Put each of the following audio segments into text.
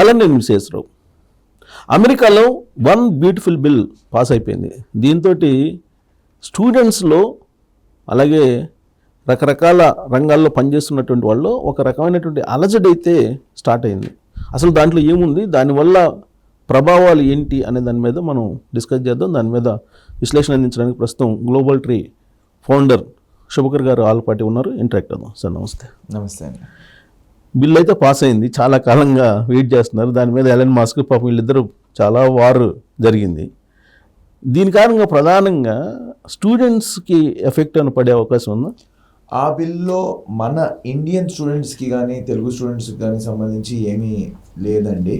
కళ్యాణ్ విశ్వేశ్వరరావు. అమెరికాలో one beautiful bill pass అయిపోయింది. దీంతో స్టూడెంట్స్లో అలాగే రకరకాల రంగాల్లో పనిచేస్తున్నటువంటి వాళ్ళు ఒక రకమైనటువంటి అలజడి అయితే స్టార్ట్ అయింది. అసలు దాంట్లో ఏముంది, దానివల్ల ప్రభావాలు ఏంటి అనే దాని మీద మనం డిస్కస్ చేద్దాం. దాని మీద విశ్లేషణ అందించడానికి ప్రస్తుతం గ్లోబల్ ట్రీ ఫౌండర్ శుభకర్ గారు ఆల్పాటి ఉన్నారు. ఇంటరాక్ట్ అవుదాం. సార్ నమస్తే. నమస్తే అండి. బిల్ అయితే పాస్ అయింది, చాలా కాలంగా వెయిట్ చేస్తున్నారు. దాని మీద ఎలన్ మస్క్ పాపం వీళ్ళిద్దరూ చాలా వార్ జరిగింది. దీని కారణంగా ప్రధానంగా స్టూడెంట్స్కి ఎఫెక్ట్ అని పడే అవకాశం ఉందా? ఆ బిల్లో మన ఇండియన్ స్టూడెంట్స్కి కానీ తెలుగు స్టూడెంట్స్కి కానీ సంబంధించి ఏమీ లేదండి.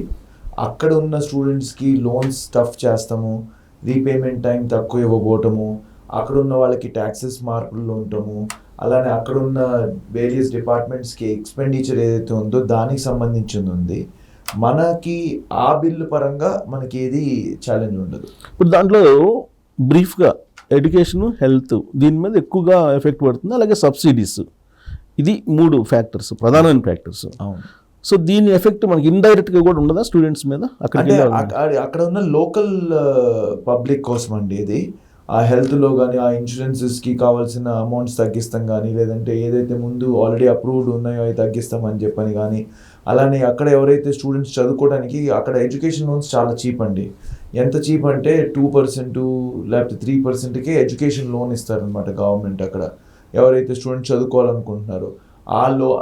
అక్కడ ఉన్న స్టూడెంట్స్కి లోన్స్ టఫ్ చేస్తాము, రీపేమెంట్ టైం తక్కువ ఇవ్వబోవటము, అక్కడ ఉన్న వాళ్ళకి ట్యాక్సెస్ మార్పుల్లో ఉండటము, అలానే అక్కడ ఉన్న వేరియస్ డిపార్ట్మెంట్స్కి ఎక్స్పెండిచర్ ఏదైతే ఉందో దానికి సంబంధించింది ఉంది. మనకి ఆ బిల్లు పరంగా మనకి ఏది ఛాలెంజ్ ఉండదు. ఇప్పుడు దాంట్లో బ్రీఫ్గా ఎడ్యుకేషను, హెల్త్ దీని మీద ఎక్కువగా ఎఫెక్ట్ పడుతుంది. అలాగే సబ్సిడీస్, ఇది 3 ఫ్యాక్టర్స్, ప్రధానమైన ఫ్యాక్టర్స్. అవును. సో దీని ఎఫెక్ట్ మనకి ఇండైరెక్ట్గా కూడా ఉండదా స్టూడెంట్స్ మీద? అక్కడ ఉన్న లోకల్ పబ్లిక్ కోసం అండి ఇది. ఆ హెల్త్లో కానీ ఆ ఇన్సూరెన్సెస్కి కావాల్సిన అమౌంట్స్ తగ్గిస్తాం కానీ, లేదంటే ఏదైతే ముందు ఆల్రెడీ అప్రూవ్డ్ ఉన్నాయో అవి తగ్గిస్తామని చెప్పని కానీ, అలానే అక్కడ ఎవరైతే స్టూడెంట్స్ చదువుకోవడానికి అక్కడ ఎడ్యుకేషన్ లోన్స్ చాలా చీప్ అండి. ఎంత చీప్ అంటే 2% లేకపోతే 3%కే ఎడ్యుకేషన్ లోన్ ఇస్తారనమాట గవర్నమెంట్. అక్కడ ఎవరైతే స్టూడెంట్స్ చదువుకోవాలనుకుంటున్నారో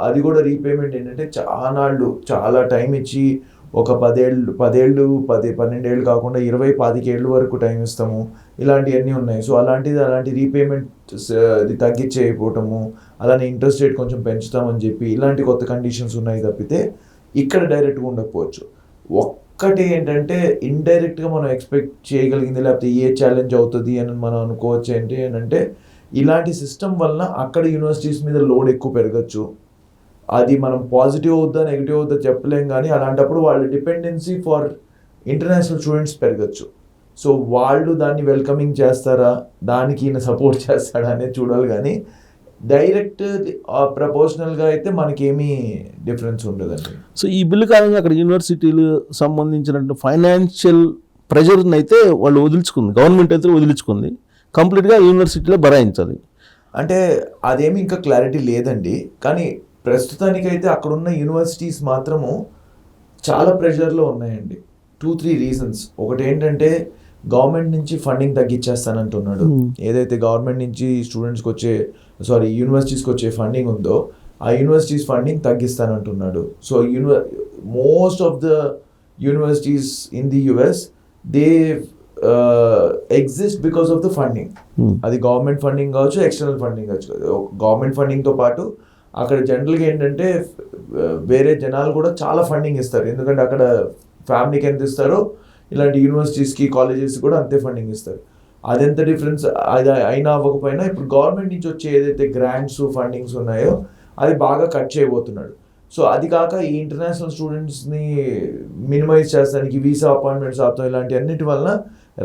అది కూడా రీపేమెంట్ ఏంటంటే చాలా టైం ఇచ్చి ఒక 12 ఏళ్ళు కాకుండా 20-25 ఏళ్ళు వరకు టైం ఇస్తాము, ఇలాంటివన్నీ ఉన్నాయి. సో అలాంటి రీపేమెంట్ అది తగ్గించేయకపోవటము, అలానే ఇంట్రెస్ట్ రేట్ కొంచెం పెంచుతామని చెప్పి ఇలాంటి కొత్త కండిషన్స్ ఉన్నాయి తప్పితే ఇక్కడ డైరెక్ట్గా ఉండకపోవచ్చు. ఒక్కటి ఏంటంటే ఇండైరెక్ట్గా మనం ఎక్స్పెక్ట్ చేయగలిగింది, లేకపోతే ఏ ఛాలెంజ్ అవుతుంది అని మనం అనుకోవచ్చు ఏంటంటే ఇలాంటి సిస్టమ్ వలన అక్కడ యూనివర్సిటీస్ మీద లోడ్ ఎక్కువ పెరగచ్చు. అది మనం పాజిటివ్ అవుద్దా నెగిటివ్ అవుద్దా చెప్పలేం, కానీ అలాంటప్పుడు వాళ్ళ డిపెండెన్సీ ఫర్ ఇంటర్నేషనల్ స్టూడెంట్స్ పెరగచ్చు. సో వాళ్ళు దాన్ని వెల్కమింగ్ చేస్తారా, దానికి ఈయన సపోర్ట్ చేస్తాడా అనేది చూడాలి. కానీ డైరెక్ట్ ప్రపోర్షనల్గా అయితే మనకేమీ డిఫరెన్స్ ఉండదండి. సో ఈ బిల్లు కారణంగా అక్కడ యూనివర్సిటీలు సంబంధించిన ఫైనాన్షియల్ ప్రెషర్ని అయితే వాళ్ళు వదిలించుకుంది, గవర్నమెంట్ అయితే వదిలించుకుంది, కంప్లీట్గా యూనివర్సిటీలో భరాయించాలి అంటే అదేమి ఇంకా క్లారిటీ లేదండి. కానీ ప్రస్తుతానికైతే అక్కడున్న యూనివర్సిటీస్ మాత్రము చాలా ప్రెషర్లో ఉన్నాయండి. 2-3 రీజన్స్. ఒకటి ఏంటంటే గవర్నమెంట్ నుంచి ఫండింగ్ తగ్గించేస్తానంటున్నాడు. ఏదైతే గవర్నమెంట్ నుంచి యూనివర్సిటీస్కి వచ్చే ఫండింగ్ ఉందో ఆ యూనివర్సిటీస్ ఫండింగ్ తగ్గిస్తానంటున్నాడు. So most of the universities in the US they exist because of the funding. అది గవర్నమెంట్ ఫండింగ్ కావచ్చు, ఎక్స్టర్నల్ ఫండింగ్ కావచ్చు. గవర్నమెంట్ ఫండింగ్తో పాటు అక్కడ జనరల్గా ఏంటంటే వేరే జనాలు కూడా చాలా ఫండింగ్ ఇస్తారు. ఎందుకంటే అక్కడ ఫ్యామిలీకి ఎంత ఇస్తారో ఇలాంటి యూనివర్సిటీస్కి, కాలేజెస్కి కూడా అంతే ఫండింగ్ ఇస్తారు. అదెంత డిఫరెన్స్ అది అయినా అవ్వకపోయినా ఇప్పుడు గవర్నమెంట్ నుంచి వచ్చే ఏదైతే గ్రాంట్స్, ఫండింగ్స్ ఉన్నాయో అది బాగా కట్ చేయబోతున్నాడు. సో అది కాక ఈ ఇంటర్నేషనల్ స్టూడెంట్స్ని మినిమైజ్ చేస్తానికి వీసా అపాయింట్మెంట్స్ ఆపుతాం, ఇలాంటి అన్నిటి వలన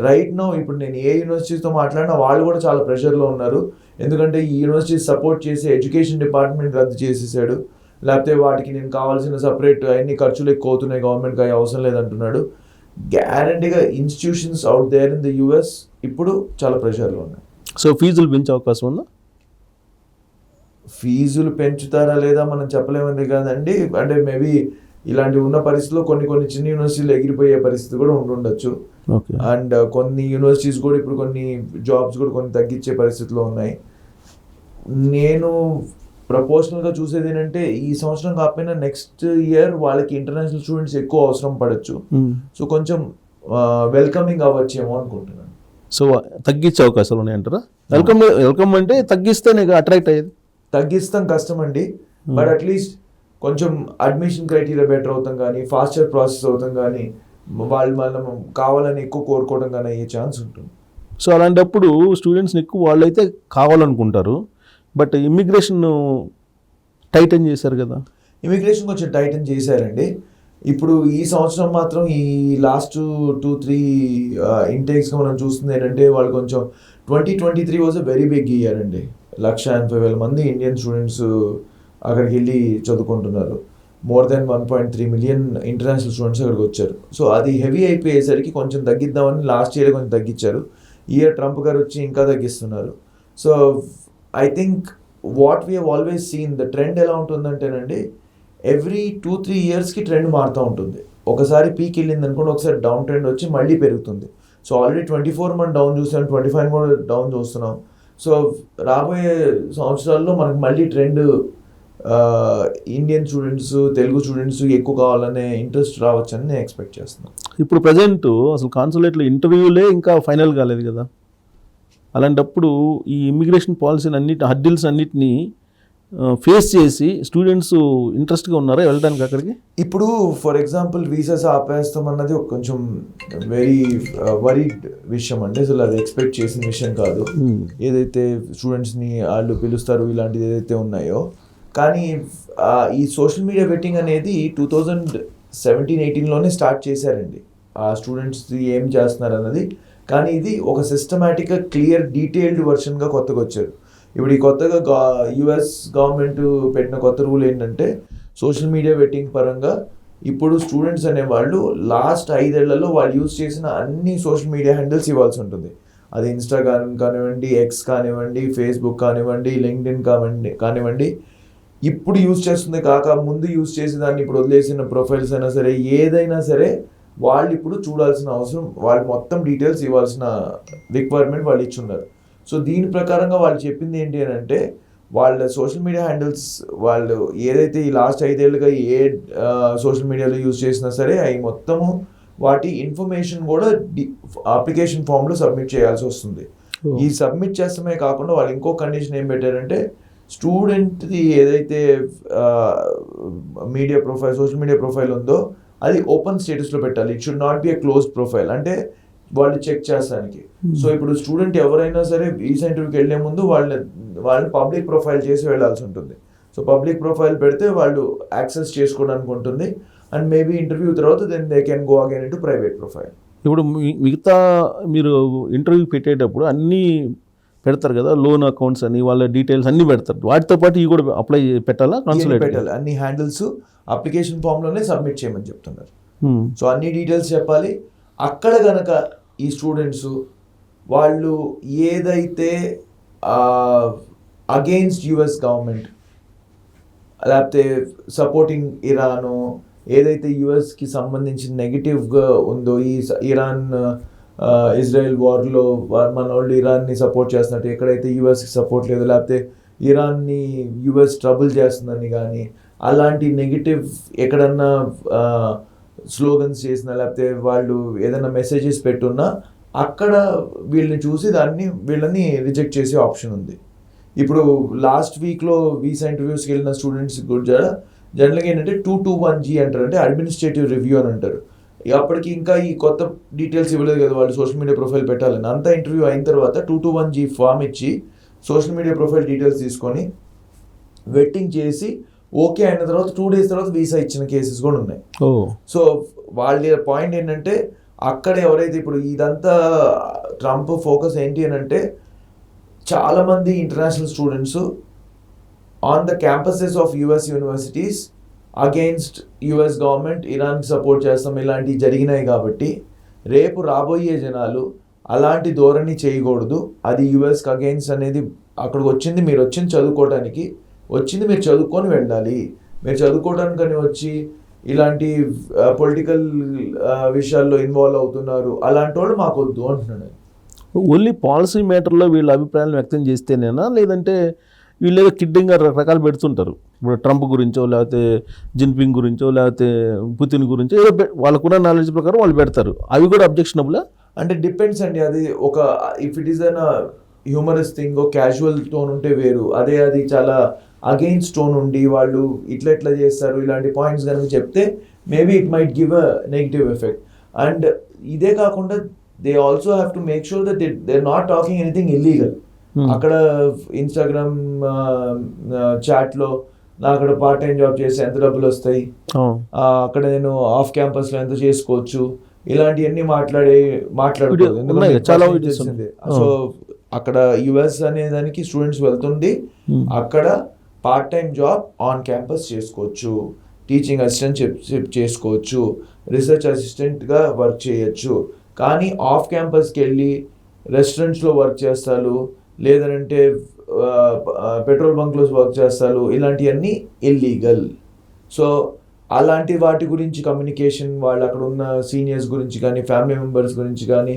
రైట్ నౌ ఇప్పుడు నేను ఏ యూనివర్సిటీస్తో మాట్లాడినా వాళ్ళు కూడా చాలా ప్రెషర్లో ఉన్నారు. ఎందుకంటే ఈ యూనివర్సిటీ సపోర్ట్ చేసే ఎడ్యుకేషన్ డిపార్ట్మెంట్ రద్దు చేసేసాడు, లేకపోతే వాటికి నేను కావాల్సిన సపరేట్ అన్ని ఖర్చులు ఎక్కువ అవుతున్నాయి, గవర్నమెంట్కి అవి అవసరం లేదంటున్నాడు. గ్యారంటీగా institutions out there in the US ఇప్పుడు చాలా ప్రెషర్లో ఉన్నాయి. సో ఫీజులు పెంచే అవకాశం ఉందా? ఫీజులు పెంచుతారా లేదా మనం చెప్పలేమంది కదండి. అంటే మేబీ ఇలాంటి ఉన్న పరిస్థితుల్లో కొన్ని చిన్న యూనివర్సిటీలు ఎగిరిపోయే పరిస్థితి కూడా ఉండొచ్చు. అండ్ కొన్ని యూనివర్సిటీస్ కూడా ఇప్పుడు కొన్ని జాబ్స్ కూడా కొన్ని తగ్గించే పరిస్థితిలో ఉన్నాయి. నేను ప్రపోర్షనల్గా చూసేది ఏంటంటే ఈ సంవత్సరం కాకపోయినా నెక్స్ట్ ఇయర్ వాళ్ళకి ఇంటర్నేషనల్ స్టూడెంట్స్ ఎక్కువ అవసరం పడవచ్చు. సో కొంచెం వెల్కమింగ్ అవ్వచ్చేమో అనుకుంటున్నాను. సో తగ్గించే అవకాశాలు ఉన్నాయంటారా? వెల్కమ్ అంటే తగ్గిస్తేనే అట్రాక్ట్ అయ్యేది. తగ్గిస్తాం కష్టం అండి, బట్ అట్లీస్ట్ కొంచెం అడ్మిషన్ క్రైటీరియా బెటర్ అవుతాం కానీ, ఫాస్టర్ ప్రాసెస్ అవుతాం కానీ, వాళ్ళు మనం కావాలని ఎక్కువ కోరుకోవడం కానీ అయ్యే ఛాన్స్ ఉంటుంది. సో అలాంటప్పుడు స్టూడెంట్స్ని ఎక్కువ వాళ్ళైతే కావాలనుకుంటారు, బట్ ఇమ్మిగ్రేషన్ టైటన్ చేశారు కదా. ఇమిగ్రేషన్ కొంచెం టైటన్ చేశారండి. ఇప్పుడు ఈ సంవత్సరం మాత్రం ఈ లాస్ట్ 2-3 ఇంటేక్స్గా మనం చూస్తుంది ఏంటంటే వాళ్ళు కొంచెం 2023 was a very big year అండి. 180,000 మంది ఇండియన్ స్టూడెంట్స్ అక్కడికి వెళ్ళి చదువుకుంటున్నారు. More than 1.3 million international students అక్కడికి వచ్చారు. సో అది హెవీ అయిపోయేసరికి కొంచెం తగ్గిద్దామని లాస్ట్ ఇయర్ కొంచెం తగ్గించారు. ఈ ఇయర్ ట్రంప్ గారు వచ్చి ఇంకా తగ్గిస్తున్నారు. So I think what we have always seen the trend ఎలా ఉంటుందంటేనండి, ఎవ్రీ 2-3 ఇయర్స్కి ట్రెండ్ మారుతూ ఉంటుంది. ఒకసారి పీక్ వెళ్ళింది అనుకోండి, ఒకసారి డౌన్ ట్రెండ్ వచ్చి మళ్ళీ పెరుగుతుంది. సో ఆల్రెడీ 24 మనం డౌన్ చూసాం, 25 కూడా డౌన్ చూస్తున్నాం. సో రాబోయే సంవత్సరాల్లో మనకు మళ్ళీ trend Indian students, Telugu students ఎక్కువ కావాలనే ఇంట్రెస్ట్ రావచ్చని నేను ఎక్స్పెక్ట్ చేస్తున్నాను. ఇప్పుడు ప్రజెంట్ అసలు కాన్సులేట్లో ఇంటర్వ్యూలే ఇంకా ఫైనల్ కాలేదు కదా. అలాంటప్పుడు ఈ ఇమిగ్రేషన్ పాలసీని హర్డిల్స్ అన్నిటినీ ఫేస్ చేసి స్టూడెంట్స్ ఇంట్రెస్ట్గా ఉన్నారా వెళ్ళడానికి అక్కడికి? ఇప్పుడు ఫర్ ఎగ్జాంపుల్ వీసాస్ ఆపేస్తాం అన్నది కొంచెం వెరీ వరీడ్ విషయం అండి. అసలు అది ఎక్స్పెక్ట్ చేసిన విషయం కాదు. ఏదైతే స్టూడెంట్స్ని వాళ్ళు పిలుస్తారు ఇలాంటిది ఏదైతే ఉన్నాయో, కానీ ఈ సోషల్ మీడియా వెట్టింగ్ అనేది 2017-18లోనే స్టార్ట్ చేశారండి. ఆ స్టూడెంట్స్ ఏం చేస్తున్నారు అన్నది. కానీ ఇది ఒక సిస్టమేటిక్గా క్లియర్ డీటెయిల్డ్ వర్షన్గా కొత్తగా వచ్చారు. ఇప్పుడు ఈ కొత్తగా యుఎస్ గవర్నమెంట్ పెట్టిన కొత్త రూల్ ఏంటంటే, సోషల్ మీడియా వెట్టింగ్ పరంగా ఇప్పుడు స్టూడెంట్స్ అనేవాళ్ళు లాస్ట్ 5 ఏళ్లలో వాళ్ళు యూజ్ చేసిన అన్ని సోషల్ మీడియా హ్యాండిల్స్ ఇవ్వాల్సి ఉంటుంది. అది ఇన్స్టాగ్రామ్ కానివ్వండి, ఎక్స్ కానివ్వండి, ఫేస్బుక్ కానివ్వండి, లింక్డ్ఇన్ కానివ్వండి, ఇప్పుడు యూజ్ చేస్తుంది కాక ముందు యూజ్ చేసేదాన్ని ఇప్పుడు వదిలేసిన ప్రొఫైల్స్ అయినా సరే, ఏదైనా సరే వాళ్ళు ఇప్పుడు చూడాల్సిన అవసరం, వాళ్ళు మొత్తం డీటెయిల్స్ ఇవ్వాల్సిన రిక్వైర్మెంట్ వాళ్ళు ఇచ్చున్నారు. సో దీని ప్రకారంగా వాళ్ళు చెప్పింది ఏంటి అని అంటే, వాళ్ళ సోషల్ మీడియా హ్యాండిల్స్ వాళ్ళు ఏదైతే ఈ లాస్ట్ 5 ఏళ్ళుగా ఏ సోషల్ మీడియాలో యూజ్ చేసినా సరే అవి మొత్తము వాటి ఇన్ఫర్మేషన్ కూడా అప్లికేషన్ ఫామ్లో సబ్మిట్ చేయాల్సి వస్తుంది. ఈ సబ్మిట్ చేస్తమే కాకుండా వాళ్ళు ఇంకో కండిషన్ ఏం పెట్టారంటే, స్టూడెంట్ది ఏదైతే media profile, social media profile ఉందో అది ఓపెన్ స్టేటస్లో పెట్టాలి. It should not be a closed profile, అంటే వాళ్ళు చెక్ చేస్తానికి. సో ఇప్పుడు స్టూడెంట్ ఎవరైనా సరే వీసా ఇంటర్వ్యూకి వెళ్ళే ముందు వాళ్ళని పబ్లిక్ ప్రొఫైల్ చేసి వెళ్ళాల్సి ఉంటుంది. సో పబ్లిక్ ప్రొఫైల్ పెడితే వాళ్ళు యాక్సెస్ చేసుకోవడానికి ఉంటుంది. అండ్ మేబీ ఇంటర్వ్యూ తర్వాత then they can go again into private profile. ఇప్పుడు మిగతా మీరు ఇంటర్వ్యూ పెట్టేటప్పుడు అన్నీ పెడతారు కదా, లోన్ అకౌంట్స్ అని వాళ్ళ డీటెయిల్స్ అన్నీ పెడతారు. వాటితో పాటు ఇవి కూడా అప్లై పెట్టాలా? కాన్సులేట్ పెట్టాలి. అన్ని హ్యాండిల్స్ అప్లికేషన్ ఫామ్లోనే సబ్మిట్ చేయమని చెప్తున్నారు. సో అన్ని డీటెయిల్స్ చెప్పాలి. అక్కడ కనుక ఈ స్టూడెంట్స్ వాళ్ళు ఏదైతే అగెయిన్స్ట్ యుఎస్ గవర్నమెంట్ లేకపోతే సపోర్టింగ్ ఇరాను, ఏదైతే యుఎస్కి సంబంధించిన నెగిటివ్గా ఉందో, ఈ ఇరాన్ ఇజ్రాయెల్ వార్లో మన వాళ్ళు ఇరాన్ని సపోర్ట్ చేస్తున్నట్టు, ఎక్కడైతే యుఎస్కి సపోర్ట్ లేదు, లేకపోతే ఇరాన్ని యుఎస్ ట్రబుల్ చేస్తుందని కానీ అలాంటి నెగిటివ్ ఎక్కడన్నా స్లోగన్స్ చేసినా లేకపోతే వాళ్ళు ఏదైనా మెసేజెస్ పెట్టున్నా అక్కడ వీళ్ళని చూసి వీళ్ళని రిజెక్ట్ చేసే ఆప్షన్ ఉంది. ఇప్పుడు లాస్ట్ వీక్లో వీసా ఇంటర్వ్యూస్కి వెళ్ళిన స్టూడెంట్స్ కూడా జనరల్గా ఏంటంటే 221G అంటారు, అంటే అడ్మినిస్ట్రేటివ్ రివ్యూ అని అంటారు. అప్పటికి ఇంకా ఈ కొత్త డీటెయిల్స్ ఇవ్వలేదు కదా వాళ్ళు సోషల్ మీడియా ప్రొఫైల్ పెట్టాలని. అంతా ఇంటర్వ్యూ అయిన తర్వాత 221G ఫామ్ ఇచ్చి సోషల్ మీడియా ప్రొఫైల్ డీటెయిల్స్ తీసుకొని వెట్టింగ్ చేసి ఓకే అయిన తర్వాత 2 days తర్వాత వీసా ఇచ్చిన కేసెస్ కూడా ఉన్నాయి. సో వాళ్ళ పాయింట్ ఏంటంటే, అక్కడ ఎవరైతే ఇప్పుడు ఇదంతా ట్రంప్ ఫోకస్ ఏంటి అని అంటే, చాలామంది international students on the campuses of US universities against US government, ఇరాన్కి సపోర్ట్ చేస్తాం ఇలాంటివి జరిగినాయి. కాబట్టి రేపు రాబోయే జనాలు అలాంటి ధోరణి చేయకూడదు. అది యుఎస్కి అగెయిన్స్ట్ అనేది, అక్కడికి వచ్చింది మీరు వచ్చింది చదువుకోవడానికి, వచ్చింది మీరు చదువుకొని వెళ్ళాలి. మీరు చదువుకోవడానికని వచ్చి ఇలాంటి పొలిటికల్ విషయాల్లో ఇన్వాల్వ్ అవుతున్నారు, అలాంటి వాళ్ళు మాకు వద్దు అంటున్నాడు. ఓన్లీ పాలసీ మ్యాటర్లో వీళ్ళ అభిప్రాయాలను వ్యక్తం చేస్తేనేనా, లేదంటే వీళ్ళు ఏదో కిడ్డింగ్గా రకరకాలు పెడుతుంటారు? ఇప్పుడు ట్రంప్ గురించో లేకపోతే జిన్పింగ్ గురించో లేకపోతే పుతిన్ గురించో ఏదో వాళ్ళకున్న నాలెడ్జ్ ప్రకారం వాళ్ళు పెడతారు. అవి కూడా అబ్జెక్షనబులా? అంటే డిపెండ్స్ అండి. అది ఒక if it is an humorous thing, casual tone ఉంటే వేరు. అది చాలా అగెయిన్స్ట్ టోన్ ఉండి వాళ్ళు ఇట్లా చేస్తారు ఇలాంటి పాయింట్స్ కనుక చెప్తే maybe it might give a negative effect. And ఇదే కాకుండా they also have to make sure that they are not talking anything illegal. అక్కడ ఇన్స్టాగ్రామ్ చాట్లో నా అక్కడ పార్ట్ టైం జాబ్ చేస్తే ఎంత డబ్బులు వస్తాయి, అక్కడ నేను ఆఫ్ క్యాంపస్లో ఎంత చేసుకోవచ్చు, ఇలాంటివన్నీ మాట్లాడుకోలేదు. సో అక్కడ యుఎస్ అనే దానికి స్టూడెంట్స్ వెళ్తుంది, అక్కడ part time job on campus చేసుకోవచ్చు. టీచింగ్ అసిస్టెంట్ చేసుకోవచ్చు, రీసెర్చ్ అసిస్టెంట్గా వర్క్ చేయొచ్చు. కానీ ఆఫ్ క్యాంపస్కి వెళ్ళి రెస్టారెంట్స్లో వర్క్ చేస్తారు, లేదంటే పెట్రోల్ బంక్లో వర్క్ చేస్తారు, ఇలాంటివన్నీ ఇల్లీగల్. సో అలాంటి వాటి గురించి కమ్యూనికేషన్ వాళ్ళు అక్కడ ఉన్న సీనియర్స్ గురించి కానీ, ఫ్యామిలీ మెంబర్స్ గురించి కానీ,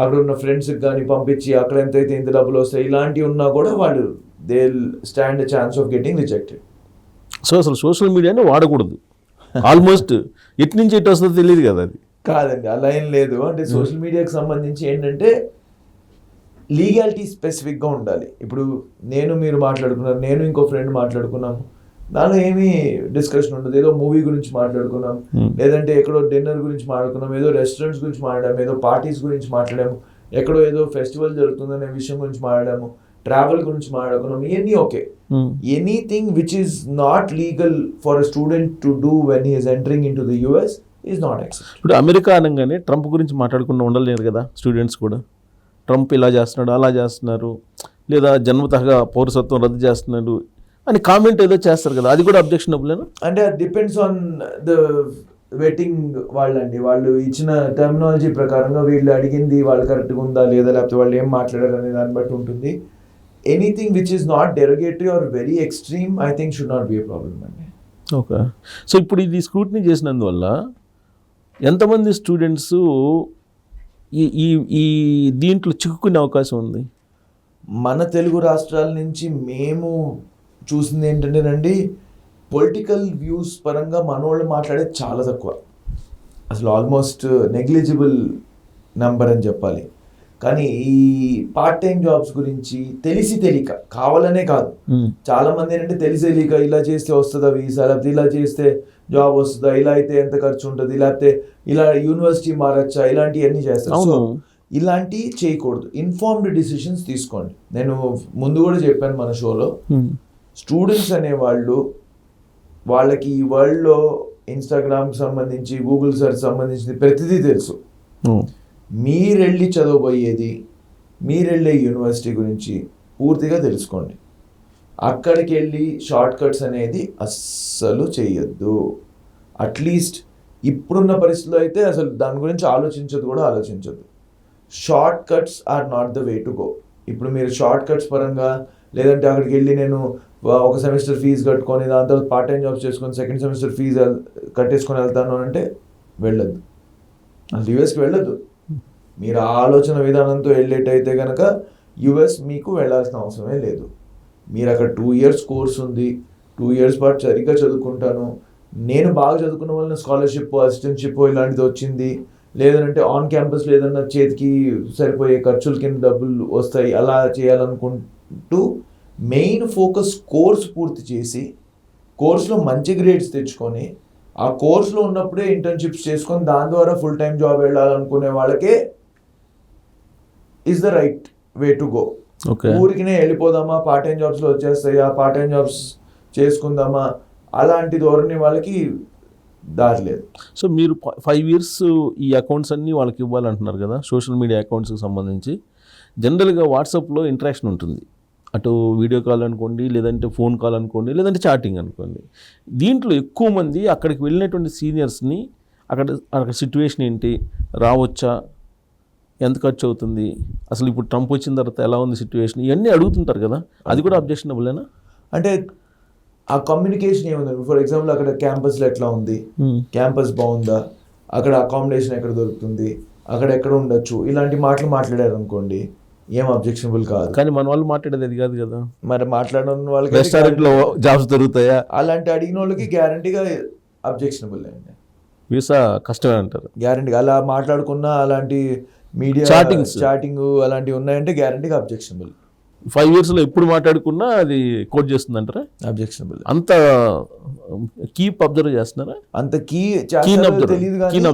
అక్కడ ఉన్న ఫ్రెండ్స్కి కానీ పంపించి అక్కడ ఎంతైతే ఇంత డబ్బులు వస్తాయి ఇలాంటివి ఉన్నా కూడా వాళ్ళు they stand a chance of getting rejected. So అసలు సోషల్ మీడియాని వాడకూడదు ఆల్మోస్ట్. ఎటు నుంచి ఎటు వస్తుందో తెలియదు కదా అది. కాదండి, అలా ఏం లేదు. అంటే సోషల్ మీడియాకి సంబంధించి ఏంటంటే లీగాలిటీ స్పెసిఫిక్గా ఉండాలి. ఇప్పుడు మీరు మాట్లాడుకున్నారు, నేను ఇంకో ఫ్రెండ్ మాట్లాడుకున్నాము, దానిలో ఏమీ డిస్కషన్ ఉండదు. ఏదో మూవీ గురించి మాట్లాడుకున్నాం, లేదంటే ఎక్కడో డిన్నర్ గురించి మాట్లాడుకున్నాం, ఏదో రెస్టారెంట్స్ గురించి మాట్లాడాము, ఏదో పార్టీస్ గురించి మాట్లాడాము, ఎక్కడో ఏదో ఫెస్టివల్ జరుగుతుందనే విషయం గురించి మాట్లాడాము, ట్రావెల్ గురించి మాట్లాడుకున్నాం, ఇవన్నీ okay. Anything which is not legal for a student to do when he is entering in to the US is not accepted. ఇప్పుడు అమెరికా అనగానే ట్రంప్ గురించి మాట్లాడకుండా ఉండలేరు కదా స్టూడెంట్స్ కూడా. ట్రంప్ ఇలా చేస్తున్నాడు, అలా చేస్తున్నారు, లేదా జన్మతహగా పౌరసత్వం రద్దు చేస్తున్నాడు అని కామెంట్ ఏదో చేస్తారు కదా, అది కూడా అబ్జెక్షనబులేనా? అంటే అది డిపెండ్స్ ఆన్ ద వెట్టింగ్ వాళ్ళండి. వాళ్ళు ఇచ్చిన టెర్మినాలజీ ప్రకారంగా వీళ్ళు అడిగింది వాళ్ళు కరెక్ట్గా ఉందా లేదా, లేకపోతే వాళ్ళు ఏం మాట్లాడారు అనే దాన్ని బట్టి ఉంటుంది. Anything which is not derogatory or very extreme I think should not be a problem అండి. ఓకే. సో ఇప్పుడు ఇది స్క్రూటినీ చేసినందువల్ల ఎంతమంది స్టూడెంట్స్ ఈ ఈ ఈ దీంట్లో చిక్కుకునే అవకాశం ఉంది? మన తెలుగు రాష్ట్రాల నుంచి మేము చూసింది ఏంటంటేనండి, పొలిటికల్ వ్యూస్ పరంగా మనోళ్ళు మాట్లాడేది చాలా తక్కువ, అసలు ఆల్మోస్ట్ నెగ్లిజిబుల్ నెంబర్ అని చెప్పాలి. కానీ ఈ పార్ట్ టైం జాబ్స్ గురించి తెలియక, కావాలనే కాదు, చాలా మంది ఏంటంటే తెలియక ఇలా చేస్తే వస్తుందా వీసా, లేకపోతే ఇలా చేస్తే జాబ్ వస్తుందా, ఇలా అయితే ఎంత ఖర్చు ఉంటుంది, లేకపోతే ఇలా యూనివర్సిటీ మారచ్చా, ఇలాంటివన్నీ చేస్తారు. సో ఇలాంటివి చేయకూడదు, ఇన్ఫార్మ్డ్ డిసిషన్స్ తీసుకోండి. నేను ముందు కూడా చెప్పాను మన షోలో, స్టూడెంట్స్ అనేవాళ్ళు వాళ్ళకి ఈ వరల్డ్లో ఇన్స్టాగ్రామ్కి సంబంధించి, గూగుల్ సెర్చ్ సంబంధించింది ప్రతిదీ తెలుసు. మీరెళ్ళి చదవబోయేది, మీరెళ్ళే యూనివర్సిటీ గురించి పూర్తిగా తెలుసుకోండి. అక్కడికి వెళ్ళి షార్ట్ కట్స్ అనేది అస్సలు చేయొద్దు. అట్లీస్ట్ ఇప్పుడున్న పరిస్థితుల్లో అయితే అసలు దాని గురించి ఆలోచించదు. Short cuts are not the way to go. ఇప్పుడు మీరు షార్ట్ కట్స్ పరంగా, లేదంటే అక్కడికి వెళ్ళి నేను ఒక సెమిస్టర్ ఫీజు కట్టుకొని దాని తర్వాత పార్ట్ టైం జాబ్స్ చేసుకొని సెకండ్ సెమిస్టర్ ఫీజు కట్టేసుకొని వెళ్తాను అంటే వెళ్ళొద్దు, అసలు యూఎస్కి వెళ్ళొద్దు. మీరు ఆ ఆలోచన విధానంతో వెళ్ళేటైతే కనుక యుఎస్ మీకు వెళ్ళాల్సిన అవసరమే లేదు. మీరు అక్కడ 2 years కోర్స్ ఉంది, 2 years పాటు సరిగ్గా చదువుకుంటాను, నేను బాగా చదువుకున్న వాళ్ళని స్కాలర్షిప్, అసిస్టెంట్షిప్ ఇలాంటిది వచ్చింది, లేదంటే ఆన్ క్యాంపస్ లేదన్నా చేతికి సరిపోయే ఖర్చుల కింద డబ్బులు వస్తాయి, అలా చేయాలనుకుంటూ మెయిన్ ఫోకస్ కోర్స్ పూర్తి చేసి కోర్సులో మంచి గ్రేడ్స్ తెచ్చుకొని ఆ కోర్సులో ఉన్నప్పుడే ఇంటర్న్షిప్స్ చేసుకొని దాని ద్వారా ఫుల్ టైం జాబ్ వెళ్ళాలనుకునే వాళ్ళకే is the right way to go. ఊరికినే వెళ్ళిపోదామా, పార్ట్ టైం జాబ్స్లో వచ్చేస్తాయి, ఆ పార్ట్ టైం జాబ్స్ చేసుకుందామా, అలాంటి ధోరణి వాళ్ళకి దారి లేదు. సో మీరు 5 years ఈ అకౌంట్స్ అన్నీ వాళ్ళకి ఇవ్వాలంటున్నారు కదా, సోషల్ మీడియా అకౌంట్స్కి సంబంధించి. జనరల్గా వాట్సాప్లో ఇంటరాక్షన్ ఉంటుంది, అటు వీడియో కాల్ అనుకోండి, లేదంటే ఫోన్ కాల్ అనుకోండి, లేదంటే చాటింగ్ అనుకోండి. దీంట్లో ఎక్కువ మంది అక్కడికి వెళ్ళినటువంటి సీనియర్స్ని అక్కడ సిచ్యువేషన్ ఏంటి, రావచ్చా, ఎంత ఖర్చు అవుతుంది, అసలు ఇప్పుడు ట్రంప్ వచ్చిన తర్వాత ఎలా ఉంది సిచ్యువేషన్, ఇవన్నీ అడుగుతుంటారు కదా, అది కూడా అబ్జెక్షనబులేనా? అంటే ఆ కమ్యూనికేషన్ ఏముంది, ఫర్ ఎగ్జాంపుల్ అక్కడ క్యాంపస్లో ఎట్లా ఉంది, క్యాంపస్ బాగుందా, అక్కడ అకామిడేషన్ ఎక్కడ దొరుకుతుంది, అక్కడ ఎక్కడ ఉండొచ్చు, ఇలాంటి మాటలు మాట్లాడారు అనుకోండి, ఏం అబ్జెక్షనబుల్ కాదు. కానీ మన వాళ్ళు మాట్లాడేది అది కాదు కదా. మరి మాట్లాడిన వాళ్ళకి రెస్టారెంట్లో జాబ్స్ దొరుకుతాయా, అలాంటి అడిగిన వాళ్ళకి గ్యారంటీగా అబ్జెక్షనబుల్ అండి, వీసా కష్టమే అంటారు గ్యారంటీగా. అలా మాట్లాడుకున్నా అలాంటి మీడియా చాటింగ్ అలాంటివి ఉన్నాయంటే గ్యారంటీగా అబ్జెక్షనబుల్. 5 years ఎప్పుడు మాట్లాడుకున్నా అది కోట్ చేస్తుంది అంటారా? అబ్జెక్షనబుల్. అంత కీప్ అబ్జర్వ్ చేస్తున్నారా? అంత తెలియదు కానీ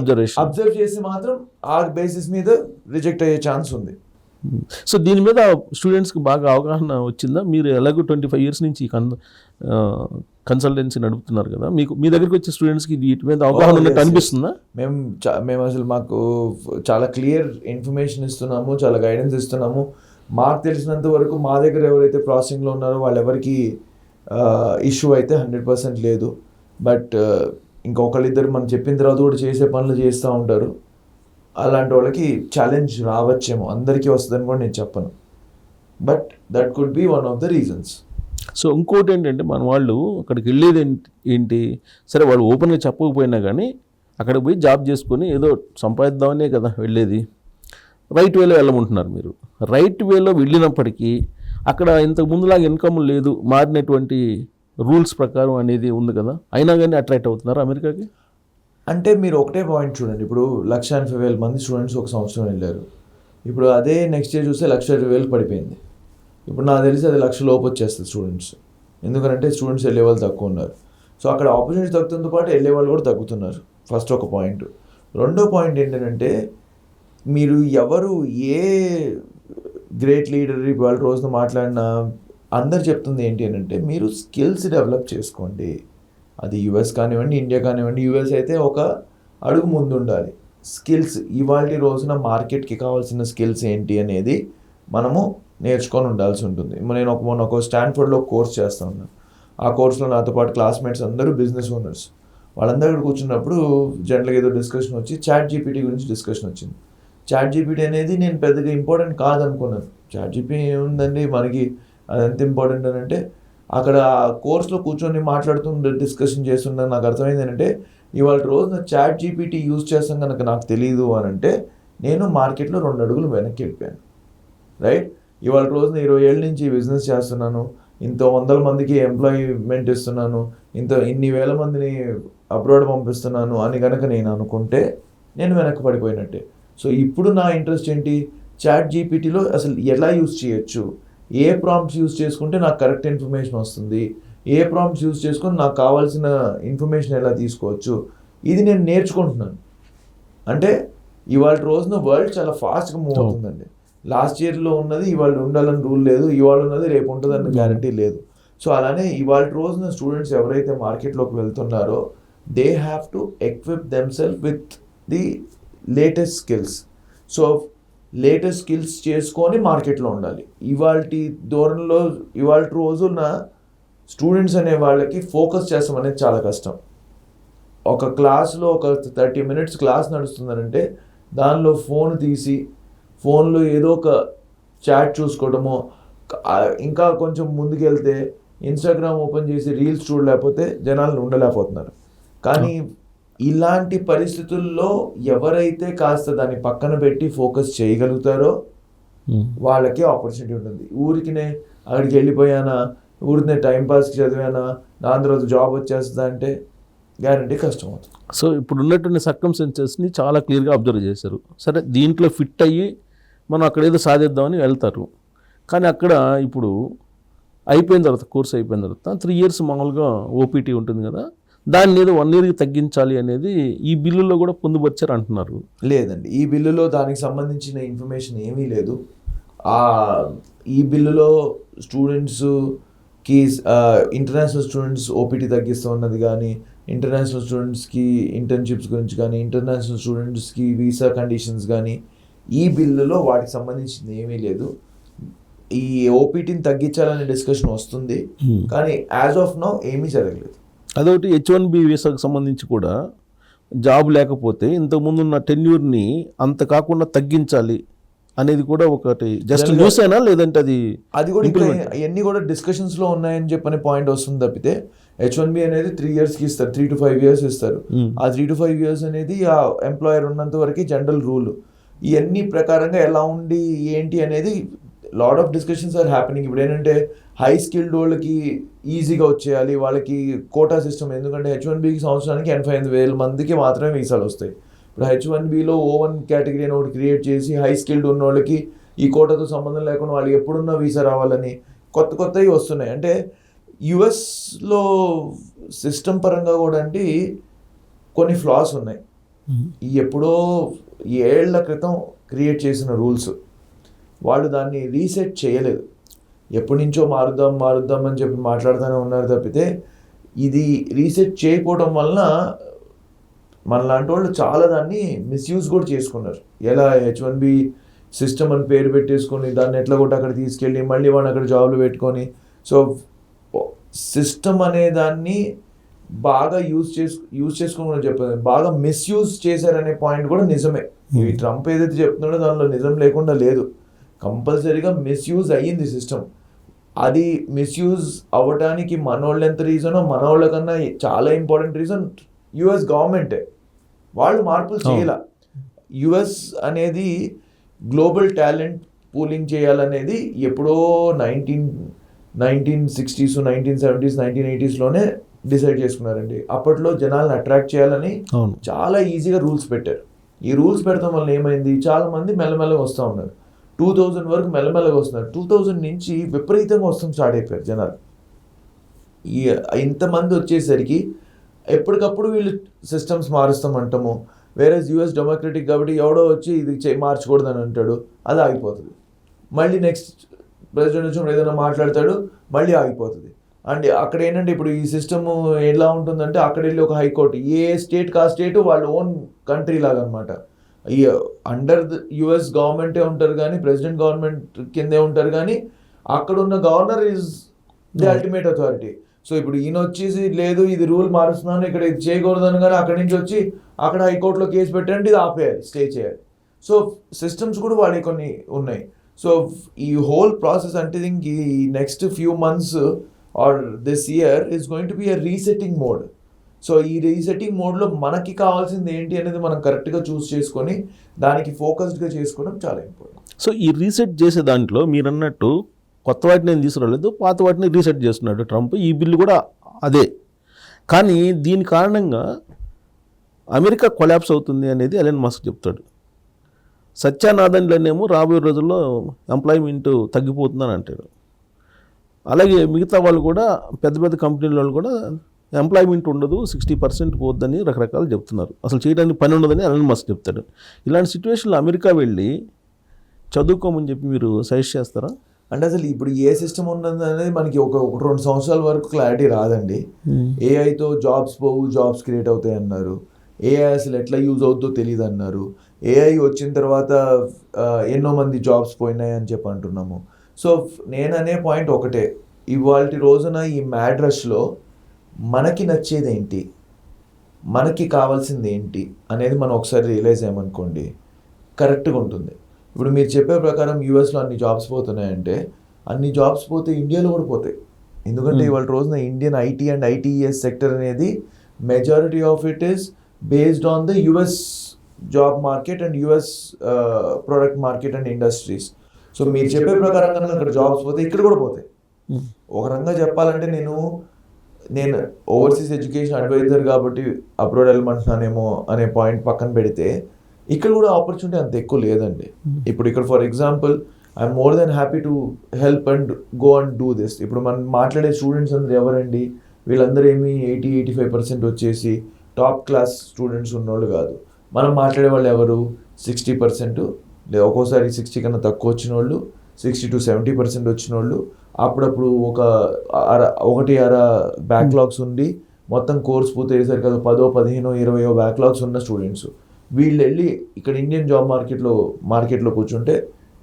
అబ్జర్వ్ చేసి మాత్రం ఆ బేసిస్ మీద రిజెక్ట్ అయ్యే ఛాన్స్ ఉంది. సో దీని మీద స్టూడెంట్స్కి బాగా అవగాహన వచ్చిందా? మీరు ఎలాగో 25 years నుంచి కన్సల్టెన్సీ నడుపుతున్నారు కదా, మీ దగ్గరికి వచ్చే స్టూడెంట్స్కి వీటి మీద అవగాహన ఉన్నట్టు అనిపిస్తుందా? మేము అసలు మాకు చాలా క్లియర్ ఇన్ఫర్మేషన్ ఇస్తున్నాము, చాలా గైడెన్స్ ఇస్తున్నాము. మాకు తెలిసినంత వరకు మా దగ్గర ఎవరైతే ప్రాసెసింగ్లో ఉన్నారో వాళ్ళెవరికి ఇష్యూ అయితే 100% లేదు. బట్ ఇంకొకళ్ళిద్దరు మనం చెప్పిన తర్వాత కూడా చేసే పనులు చేస్తూ ఉంటారు. అలాంటి వాళ్ళకి ఛాలెంజ్ రావచ్చేమో, అందరికీ వస్తుందని కూడా నేను చెప్పను, but that could be one of the reasons. So ఇంకోటి ఏంటంటే మన వాళ్ళు అక్కడికి వెళ్ళేది ఏంటి, సరే వాళ్ళు ఓపెన్గా చెప్పకపోయినా కానీ అక్కడికి పోయి జాబ్ చేసుకొని ఏదో సంపాదిద్దామనే కదా వెళ్ళేది. రైట్ వేలో వెళ్ళమంటున్నారు మీరు. రైట్ వేలో వెళ్ళినప్పటికీ అక్కడ ఇంతకు ముందులాగా ఇన్కమ్ లేదు, మారినటువంటి రూల్స్ ప్రకారం అనేది ఉంది కదా, అయినా కానీ అట్రాక్ట్ అవుతున్నారు అమెరికాకి. అంటే మీరు ఒకటే పాయింట్ చూడండి, ఇప్పుడు 1,80,000 మంది స్టూడెంట్స్ ఒక సంవత్సరం వెళ్ళారు. ఇప్పుడు అదే నెక్స్ట్ ఇయర్ చూస్తే 1,20,000 పడిపోయింది. ఇప్పుడు నాకు తెలిసి అది 1,00,000 లోపు వచ్చేస్తుంది స్టూడెంట్స్, ఎందుకంటే స్టూడెంట్స్ వెళ్ళే వాళ్ళు తక్కువ ఉన్నారు. సో అక్కడ ఆపర్చునిటీ తగ్గుతుందో పాటు వెళ్ళే వాళ్ళు కూడా తగ్గుతున్నారు. ఫస్ట్ ఒక పాయింట్. రెండో పాయింట్ ఏంటంటే, మీరు ఎవరు ఏ గ్రేట్ లీడర్ వాళ్ళ రోజున మాట్లాడినా అందరు చెప్తుంది ఏంటి అంటే, మీరు స్కిల్స్ డెవలప్ చేసుకోండి. అది యుఎస్ కానివ్వండి, ఇండియా కానివ్వండి. యుఎస్ అయితే ఒక అడుగు ముందు ఉండాలి. స్కిల్స్ ఇవాళ రోజున మార్కెట్కి కావాల్సిన స్కిల్స్ ఏంటి అనేది మనము నేర్చుకొని ఉండాల్సి ఉంటుంది. నేను మొన్న ఒక స్టాన్ఫోర్డ్లో కోర్స్ చేస్తూ ఉన్నాను. ఆ కోర్సులో నాతో పాటు క్లాస్మేట్స్ అందరూ బిజినెస్ ఓనర్స్. వాళ్ళందరూ కూర్చున్నప్పుడు జనరల్గా ఏదో డిస్కషన్ వచ్చి చాట్ జీపీటీ గురించి డిస్కషన్ వచ్చింది. చాట్ జీపీటీ అనేది నేను పెద్దగా ఇంపార్టెంట్ కాదనుకున్నాను. చాట్ జీపీటీ ఏముందండి మనకి, అది ఎంత ఇంపార్టెంట్ అని అంటే, అక్కడ కోర్సులో కూర్చొని మాట్లాడుతూ డిస్కషన్ చేస్తున్నా నాకు అర్థమైంది ఏంటంటే, ఇవాళ రోజున చాట్ జీపీటీ యూజ్ చేస్తాం కనుక నాకు తెలియదు అని అంటే, నేను మార్కెట్లో 2 అడుగులు వెనక్కి వెళ్ళిపోయాను. రైట్? ఇవాళ రోజున 20 ఏళ్ళ నుంచి బిజినెస్ చేస్తున్నాను, ఇంత 100 మందికి ఎంప్లాయ్మెంట్ ఇస్తున్నాను, ఇన్ని వేల మందిని అబ్రాడ్ పంపిస్తున్నాను అని కనుక నేను అనుకుంటే నేను వెనక్కి పడిపోయినట్టే. సో ఇప్పుడు నా ఇంట్రెస్ట్ ఏంటి, చాట్ జీపీటీలో అసలు ఎలా యూజ్ చేయొచ్చు, ఏ ప్రాంప్ట్స్ యూజ్ చేసుకుంటే నాకు కరెక్ట్ ఇన్ఫర్మేషన్ వస్తుంది, ఏ ప్రాంప్ట్స్ యూజ్ చేసుకొని నాకు కావాల్సిన ఇన్ఫర్మేషన్ ఎలా తీసుకోవచ్చు, ఇది నేను నేర్చుకుంటున్నాను. అంటే ఇవాళ రోజున వరల్డ్ చాలా ఫాస్ట్గా మూవ్ అవుతుందండి. లాస్ట్ ఇయర్లో ఉన్నది ఇవాళ ఉండాలని రూల్ లేదు, ఇవాళ ఉన్నది రేపు ఉంటుందని గ్యారంటీ లేదు. సో అలానే ఇవాళ రోజున స్టూడెంట్స్ ఎవరైతే మార్కెట్లోకి వెళ్తున్నారో they have to equip themself with the latest skills. So latest skills చేసుకొని మార్కెట్లో ఉండాలి. ఇవాళ రోజున స్టూడెంట్స్ అనే వాళ్ళకి ఫోకస్ చేస్తాం అనేది చాలా కష్టం. ఒక క్లాస్లో ఒక 30 minutes క్లాస్ నడుస్తుందనంటే దానిలో ఫోన్ తీసి ఫోన్లో ఏదో ఒక చాట్ చూసుకోవడమో, ఇంకా కొంచెం ముందుకెళ్తే ఇన్స్టాగ్రామ్ ఓపెన్ చేసి రీల్స్ చూడలేకపోతే జనాలు ఉండలేకపోతున్నారు. కానీ ఇలాంటి పరిస్థితుల్లో ఎవరైతే కాస్త దాన్ని పక్కన పెట్టి ఫోకస్ చేయగలుగుతారో వాళ్ళకి ఆపర్చునిటీ ఉంటుంది. ఊరికినే అక్కడికి వెళ్ళిపోయానా, ఊరికినే టైంపాస్కి చదివానా, దాని తర్వాత జాబ్ వచ్చేస్తుందా అంటే గ్యారంటీ కష్టం అవుతుంది. సో ఇప్పుడు ఉన్నటువంటి సర్కమ్స్టెన్సెస్ని చాలా క్లియర్గా అబ్జర్వ్ చేశారు. సరే దీంట్లో ఫిట్ అయ్యి మనం అక్కడ ఏదో సాధిద్దామని వెళ్తారు. కానీ అక్కడ ఇప్పుడు అయిపోయిన తర్వాత, కోర్స్ అయిపోయిన తర్వాత 3 years మామూలుగా ఓపీటీ ఉంటుంది కదా, దాన్ని ఏదో 1 yearకి తగ్గించాలి అనేది ఈ బిల్లులో కూడా పొందుపరిచారు అంటున్నారు. లేదండి, ఈ బిల్లులో దానికి సంబంధించిన ఇన్ఫర్మేషన్ ఏమీ లేదు. ఈ బిల్లులో స్టూడెంట్స్కి ఇంటర్నేషనల్ స్టూడెంట్స్ ఓపీటీ తగ్గిస్తూ ఉన్నది కానీ, ఇంటర్నేషనల్ స్టూడెంట్స్కి ఇంటర్న్షిప్స్ గురించి కానీ, ఇంటర్నేషనల్ స్టూడెంట్స్కి వీసా కండిషన్స్ కానీ ఈ బిల్లులో వాటికి సంబంధించింది ఏమీ లేదు. ఈ ఓపీటీని తగ్గించాలనే డిస్కషన్ వస్తుంది కానీ యాజ్ ఆఫ్ నౌ ఏమీ జరగలేదు. అదొకటి H1B వీసాకు సంబంధించి కూడా జాబ్ లేకపోతే ఇంతకుముందు ఉన్న టెన్యూర్ని అంత కాకుండా తగ్గించాలి అనేది కూడా ఒకటి జస్ట్ న్యూస్ అయినా, లేదంటే అది కూడా ఇంకా అవన్నీ కూడా డిస్కషన్స్లో ఉన్నాయని చెప్పనే పాయింట్ వస్తుంది తప్పితే, H1B అనేది 3 yearsకి ఇస్తారు, 3 to 5 years ఇస్తారు. ఆ 3 to 5 years అనేది ఆ ఎంప్లాయర్ ఉన్నంత వరకు జనరల్ రూల్. ఇవన్నీ ప్రకారంగా ఎలా ఉండి ఏంటి అనేది lot of discussions are happening. ఇప్పుడు ఏంటంటే హై స్కిల్డ్ వాళ్ళకి ఈజీగా వచ్చేయాలి, వాళ్ళకి కోటా సిస్టమ్. ఎందుకంటే H1Bకి సంవత్సరానికి 85,000 మందికి మాత్రమే వీసాలు వస్తాయి. ఇప్పుడు H1Bలో O1 కేటగిరీ అని ఒకటి క్రియేట్ చేసి హై స్కిల్డ్ ఉన్న వాళ్ళకి ఈ కోటాతో సంబంధం లేకుండా వాళ్ళు ఎప్పుడున్నా వీసా రావాలని కొత్తవి వస్తున్నాయి. అంటే యుఎస్లో సిస్టమ్ పరంగా కూడా అంటే కొన్ని ఫ్లాస్ ఉన్నాయి. ఎప్పుడో ఏళ్ల క్రితం క్రియేట్ చేసిన రూల్స్ వాళ్ళు దాన్ని రీసెట్ చేయలేదు. ఎప్పటి నుంచో మారుద్దాం అని చెప్పి మాట్లాడుతూనే ఉన్నారు తప్పితే ఇది రీసెట్ చేయకపోవడం వలన మనలాంటి వాళ్ళు చాలా దాన్ని మిస్యూజ్ కూడా చేసుకున్నారు. ఎలా H1B సిస్టమ్ అని పేరు పెట్టేసుకొని దాన్ని ఎట్లా కూడా అక్కడ తీసుకెళ్ళి మళ్ళీ వాళ్ళు అక్కడ జాబ్లు పెట్టుకొని, సో సిస్టమ్ అనే దాన్ని బాగా యూజ్ చేసుకోమని చెప్పారు, బాగా మిస్యూజ్ చేశారనే పాయింట్ కూడా నిజమే. ఈ ట్రంప్ ఏదైతే చెప్తున్నాడో దానిలో నిజం లేకుండా లేదు. కంపల్సరీగా మిస్యూజ్ అయ్యింది సిస్టమ్. అది మిస్యూజ్ అవ్వడానికి మనోళ్ళు ఎంత రీజనో, మనోళ్ళ కన్నా చాలా ఇంపార్టెంట్ రీజన్ యుఎస్ గవర్నమెంటే. వాళ్ళు మార్పులు చేయాల. యుఎస్ అనేది గ్లోబల్ టాలెంట్ పూలింగ్ చేయాలనేది ఎప్పుడో 1960s 1970s 1980sలోనే డిసైడ్ చేసుకున్నారండి. అప్పట్లో జనాలను అట్రాక్ట్ చేయాలని చాలా ఈజీగా రూల్స్ పెట్టారు. ఈ రూల్స్ పెడతాం వల్ల ఏమైంది, చాలా మంది మెల్లమెల్లగా వస్తూ ఉన్నారు. 2000 వరకు మెల్లమెల్లగా వస్తున్నారు. 2000 నుంచి విపరీతంగా వస్తాం స్టార్ట్ అయిపోయారు జనాలు. ఇంతమంది వచ్చేసరికి ఎప్పటికప్పుడు వీళ్ళు సిస్టమ్స్ మారుస్తామంటాము. వేరే యూఎస్ డెమోక్రటిక్ కాబట్టి ఎవడో వచ్చి ఇది మార్చకూడదని అంటాడు, అది ఆగిపోతుంది. మళ్ళీ నెక్స్ట్ ప్రెసిడెంట్ వచ్చినప్పుడు ఏదైనా మాట్లాడతాడు, మళ్ళీ ఆగిపోతుంది. అండ్ అక్కడ ఏంటంటే ఇప్పుడు ఈ సిస్టమ్ ఎలా ఉంటుందంటే అక్కడ వెళ్ళి ఒక హైకోర్టు, ఏ స్టేట్కి ఆ స్టేట్ వాళ్ళ ఓన్ కంట్రీ లాగా అనమాట. ఈ అండర్ యుఎస్ గవర్నమెంటే ఉంటారు కానీ, ప్రెసిడెంట్ గవర్నమెంట్ కిందే ఉంటారు కానీ, అక్కడ ఉన్న governor is the ultimate authority. So ఇప్పుడు ఈయన వచ్చేసి లేదు ఇది రూల్ మారుస్తున్నాను ఇక్కడ ఇది చేయకూడదు అని, కానీ అక్కడి నుంచి వచ్చి అక్కడ హైకోర్టులో కేసు పెట్టండి, ఇది ఆపేయాలి, స్టే చేయాలి. సో సిస్టమ్స్ కూడా వాళ్ళే కొన్ని ఉన్నాయి. సో ఈ హోల్ ప్రాసెస్ అంటే ఈ next few months or this year is going to be a resetting mode. So ఈ రీసెట్టింగ్ మోడ్లో మనకి కావాల్సింది ఏంటి అనేది మనం కరెక్ట్గా చూస్ చేసుకొని దానికి ఫోకస్డ్గా చేసుకోవడం చాలా ఇంపార్టెంట్. సో ఈ రీసెట్ చేసే దాంట్లో మీరు అన్నట్టు కొత్త వాటిని నేను తీసుకురాలేదు, పాత వాటిని రీసెట్ చేస్తున్నాడు ట్రంప్. ఈ బిల్లు కూడా అదే. కానీ దీని కారణంగా అమెరికా కొలాప్స్ అవుతుంది అనేది ఎలన్ మస్క్ చెప్తాడు. సత్యానాథన్లోనేమో రాబోయే రోజుల్లో ఎంప్లాయ్మెంట్ తగ్గిపోతుందని అంటాడు. అలాగే మిగతా వాళ్ళు కూడా పెద్ద పెద్ద కంపెనీల వాళ్ళు కూడా ఎంప్లాయ్మెంట్ ఉండదు, 60% పోద్దని రకరకాలు చెప్తున్నారు. అసలు చేయడానికి పని ఉండదని ఎలన్ మస్క్ చెప్తాడు. ఇలాంటి సిచ్యువేషన్లో అమెరికా వెళ్ళి చదువుకోమని చెప్పి మీరు సజెస్ట్ చేస్తారా? అంటే అసలు ఇప్పుడు ఏ సిస్టమ్ ఉన్నది అనేది మనకి ఒక 2 సంవత్సరాల వరకు క్లారిటీ రాదండి. ఏఐతో జాబ్స్ పోవు, జాబ్స్ క్రియేట్ అవుతాయి అన్నారు. ఏఐ అసలు ఎట్లా యూజ్ అవుతుందో తెలియదు అన్నారు. ఏఐ వచ్చిన తర్వాత ఎన్నో మంది జాబ్స్ పోయినాయి అని చెప్పి అంటున్నాము. సో నేను అనే పాయింట్ ఒకటే, ఇవాళ రోజున ఈ మ్యాడ్ రష్లో మనకి నచ్చేది ఏంటి, మనకి కావాల్సింది ఏంటి అనేది మనం ఒకసారి రియలైజ్ అయ్యామనుకోండి, కరెక్ట్గా ఉంటుంది. ఇప్పుడు మీరు చెప్పే ప్రకారం యూఎస్లో అన్ని జాబ్స్ పోతున్నాయంటే అన్ని జాబ్స్ పోతే ఇండియాలో కూడా పోతాయి. ఎందుకంటే ఇవాళ రోజున Indian IT and ITES sector అనేది majority of it is based on the US job market and US product market and industries. So మీరు చెప్పే ప్రకారం కనుక అక్కడ జాబ్స్ పోతే ఇక్కడ కూడా పోతాయి. ఒక రకంగా చెప్పాలంటే నేను ఓవర్సీస్ ఎడ్యుకేషన్ అడ్వైజర్ కాబట్టి అబ్రాడ్ వెళ్ళమంటున్నానేమో అనే పాయింట్ పక్కన పెడితే ఇక్కడ కూడా ఆపర్చునిటీ అంత ఎక్కువ లేదండి. ఇప్పుడు ఇక్కడ for example I'm more than happy to help and go and do this. ఇప్పుడు మనం మాట్లాడే స్టూడెంట్స్ అందరూ ఎవరండి, వీళ్ళందరూ ఏమి 80-85% వచ్చేసి టాప్ క్లాస్ స్టూడెంట్స్ ఉన్నోళ్ళు కాదు. మనం మాట్లాడే వాళ్ళు ఎవరు 60%, లేదా ఒక్కోసారి 60 కన్నా తక్కువ వచ్చిన వాళ్ళు, 60-70% వచ్చిన వాళ్ళు, అప్పుడప్పుడు ఒకటి అర బ్యాక్లాగ్స్ ఉండి మొత్తం కోర్స్ పూర్తయ్యేసరికి అది 10, 15, 20 బ్యాక్లాగ్స్ ఉన్న స్టూడెంట్స్. వీళ్ళు వెళ్ళి ఇక్కడ ఇండియన్ జాబ్ మార్కెట్లో కూర్చుంటే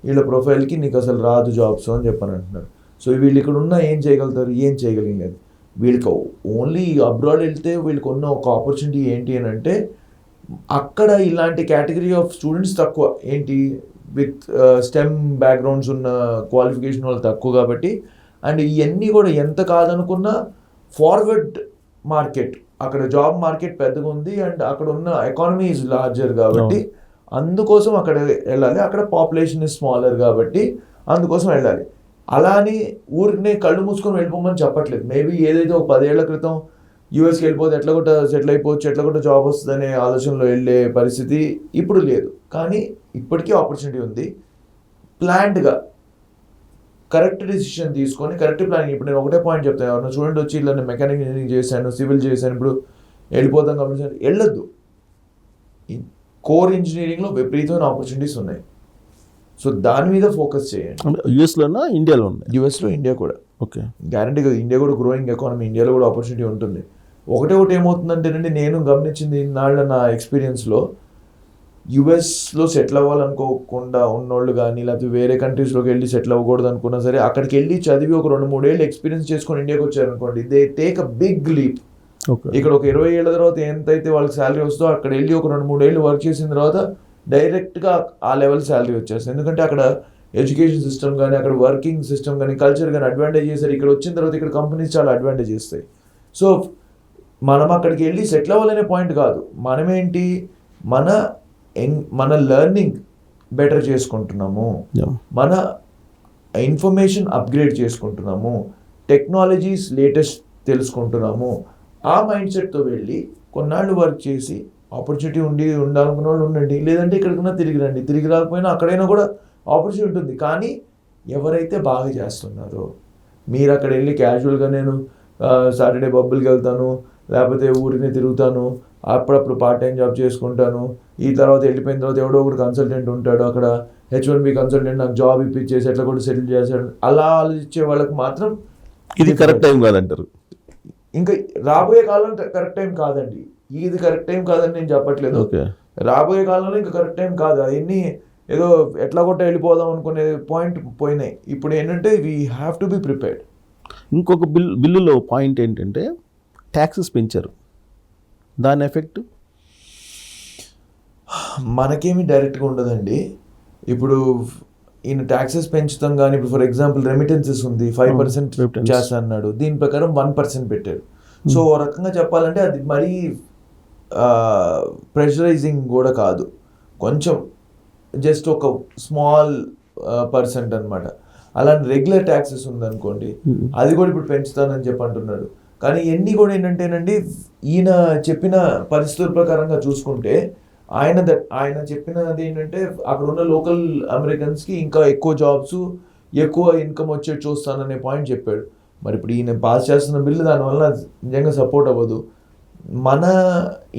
వీళ్ళ ప్రొఫైల్కి నీకు అసలు రాదు జాబ్స్ అని చెప్పని అంటున్నారు. సో వీళ్ళు ఇక్కడ ఉన్న ఏం చేయగలుగుతారు, ఏం చేయగలిగలేదు. వీళ్ళకి ఓన్లీ అబ్రాడ్ వెళ్తే వీళ్ళకి ఉన్న ఒక ఆపర్చునిటీ ఏంటి అని అంటే అక్కడ ఇలాంటి కేటగిరీ ఆఫ్ స్టూడెంట్స్ తక్కువ, ఏంటి విత్ స్టెమ్ బ్యాక్గ్రౌండ్స్ ఉన్న క్వాలిఫికేషన్ వాళ్ళు తక్కువ కాబట్టి. అండ్ ఇవన్నీ కూడా ఎంత కాదనుకున్నా ఫార్వర్డ్ మార్కెట్, అక్కడ జాబ్ మార్కెట్ పెద్దగా ఉంది అండ్ అక్కడ ఉన్న ఎకానమీ ఈజ్ లార్జర్ కాబట్టి అందుకోసం అక్కడ వెళ్ళాలి. అక్కడ పాపులేషన్ ఇస్ స్మాలర్ కాబట్టి అందుకోసం వెళ్ళాలి. అలా అని ఊరినే కళ్ళు మూసుకొని వెళ్ళిపోమని చెప్పట్లేదు. మేబీ ఏదైతే ఒక 10 ఏళ్ల క్రితం యూఎస్కి వెళ్ళిపోతే ఎట్లా కూడా సెటిల్ అయిపోవచ్చు, ఎట్లా కూడా జాబ్ వస్తుంది అనే ఆలోచనలో వెళ్ళే పరిస్థితి ఇప్పుడు లేదు. కానీ ఇప్పటికీ ఆపర్చునిటీ ఉంది. ప్లాన్డ్గా కరెక్ట్ డిసిషన్ తీసుకొని కరెక్ట్ ప్లానింగ్. ఇప్పుడు నేను ఒకటే పాయింట్ చెప్తాను, ఎవరైనా చూడండి వచ్చి ఇలా నేను మెకానిక్ ఇంజనీరింగ్ చేశాను, సివిల్ చేశాను, ఇప్పుడు వెళ్ళిపోతాం కాబట్టి వెళ్ళొద్దు. కోర్ ఇంజనీరింగ్లో విపరీతమైన ఆపర్చునిటీస్ ఉన్నాయి. సో దాని మీద ఫోకస్ చేయండి. యూఎస్లోనా ఇండియాలో ఉన్నాయి? యూఎస్లో, ఇండియా కూడా. ఓకే, గ్యారంటీ కదా. ఇండియా కూడా గ్రోయింగ్ ఎకానమీ, ఇండియాలో కూడా ఆపర్చునిటీ ఉంటుంది. ఒకటి ఏమవుతుందంటేనండి, నేను గమనించింది ఇన్నాళ్ళ నా ఎక్స్పీరియన్స్లో, యుఎస్లో సెటిల్ అవ్వాలనుకోకుండా ఉన్నోళ్ళు కానీ లేకపోతే వేరే కంట్రీస్లోకి వెళ్ళి సెటిల్ అవ్వకూడదు అనుకున్నా సరే అక్కడికి వెళ్ళి చదివి ఒక 2-3 ఏళ్ళు ఎక్స్పీరియన్స్ చేసుకొని ఇండియాకి వచ్చారనుకోండి, they take a big leap. Okay. ఇక్కడ ఒక 20 ఏళ్ళ తర్వాత ఎంతైతే వాళ్ళకి శాలరీ వస్తుందో అక్కడ వెళ్ళి ఒక 2-3 ఏళ్ళు వర్క్ చేసిన తర్వాత డైరెక్ట్గా ఆ లెవెల్ శాలరీ వచ్చేస్తుంది. ఎందుకంటే అక్కడ ఎడ్యుకేషన్ సిస్టమ్ కానీ అక్కడ వర్కింగ్ సిస్టమ్ కానీ కల్చర్ కానీ అడ్వాంటేజ్ చేస్తారు. ఇక్కడ వచ్చిన తర్వాత ఇక్కడ కంపెనీస్ చాలా అడ్వాంటేజ్ చేస్తాయి. సో మనం అక్కడికి వెళ్ళి సెటిల్ అవ్వాలనే పాయింట్ కాదు, మనమేంటి మన లెర్నింగ్ బెటర్ చేసుకుంటున్నాము, Yeah. మన ఇన్ఫర్మేషన్ అప్గ్రేడ్ చేసుకుంటున్నాము, టెక్నాలజీస్ లేటెస్ట్ తెలుసుకుంటున్నాము. ఆ మైండ్ సెట్తో వెళ్ళి కొన్నాళ్ళు వర్క్ చేసి ఆపర్చునిటీ ఉండాలనుకున్న వాళ్ళు ఉండండి, లేదంటే ఇక్కడికన్నా తిరిగి రండి. తిరిగి రాకపోయినా అక్కడైనా కూడా ఆపర్చునిటీ ఉంటుంది. కానీ ఎవరైతే బాగా చేస్తున్నారో, మీరు అక్కడ వెళ్ళి క్యాజువల్గా నేను సాటర్డే పబ్బులకి వెళ్తాను, లేకపోతే ఊరిని తిరుగుతాను, అప్పుడప్పుడు పార్ట్ టైం జాబ్ చేసుకుంటాను, ఈ తర్వాత వెళ్ళిపోయిన తర్వాత ఎవడో ఒకటి కన్సల్టెంట్ ఉంటాడు అక్కడ, H1B కన్సల్టెంట్ నాకు జాబ్ ఇప్పించేసి ఎట్లా కూడా సెటిల్ చేశాడు, అలా ఆలోచించే వాళ్ళకి మాత్రం ఇది కరెక్ట్ టైం కాదంటారు. ఇంకా రాబోయే కాలం కరెక్ట్ టైం కాదండి. ఇది కరెక్ట్ టైం కాదని నేను చెప్పట్లేదు. ఓకే. రాబోయే కాలంలో ఇంకా కరెక్ట్ టైం కాదు. అవన్నీ ఏదో ఎట్లా కొట్ట వెళ్ళిపోదాం అనుకునే పాయింట్ పోయినాయి. ఇప్పుడు ఏంటంటే we have to be prepared. ఇంకొక బిల్లులో పాయింట్ ఏంటంటే ట్యాక్సెస్ పెంచారు, దాని ఎఫెక్ట్ మనకేమి డైరెక్ట్గా ఉండదండి. ఇప్పుడు ఈయన ట్యాక్సెస్ పెంచుతాం కానీ ఇప్పుడు ఫర్ ఎగ్జాంపుల్ రెమిటెన్సెస్ ఉంది 5% Remittance. చేస్తా అన్నాడు, దీని ప్రకారం 1% పెట్టాడు. సో ఓ రకంగా చెప్పాలంటే అది మరీ ప్రెషరైజింగ్ కూడా కాదు, కొంచెం జస్ట్ ఒక స్మాల్ పర్సెంట్ అనమాట. అలాంటి రెగ్యులర్ ట్యాక్సెస్ ఉందనుకోండి, అది కూడా ఇప్పుడు పెంచుతానని చెప్పి అంటున్నాడు. కానీ ఇవన్నీ కూడా ఏంటంటేనండి, ఈయన చెప్పిన పరిస్థితుల ప్రకారంగా చూసుకుంటే ఆయన చెప్పినది ఏంటంటే అక్కడ ఉన్న లోకల్ అమెరికన్స్కి ఇంకా ఎక్కువ జాబ్స్, ఎక్కువ ఇన్కమ్ వచ్చేది చూస్తాననే పాయింట్ చెప్పాడు. మరి ఇప్పుడు ఈయన పాస్ చేస్తున్న బిల్లు దానివల్ల నిజంగా సపోర్ట్ అవ్వదు. మన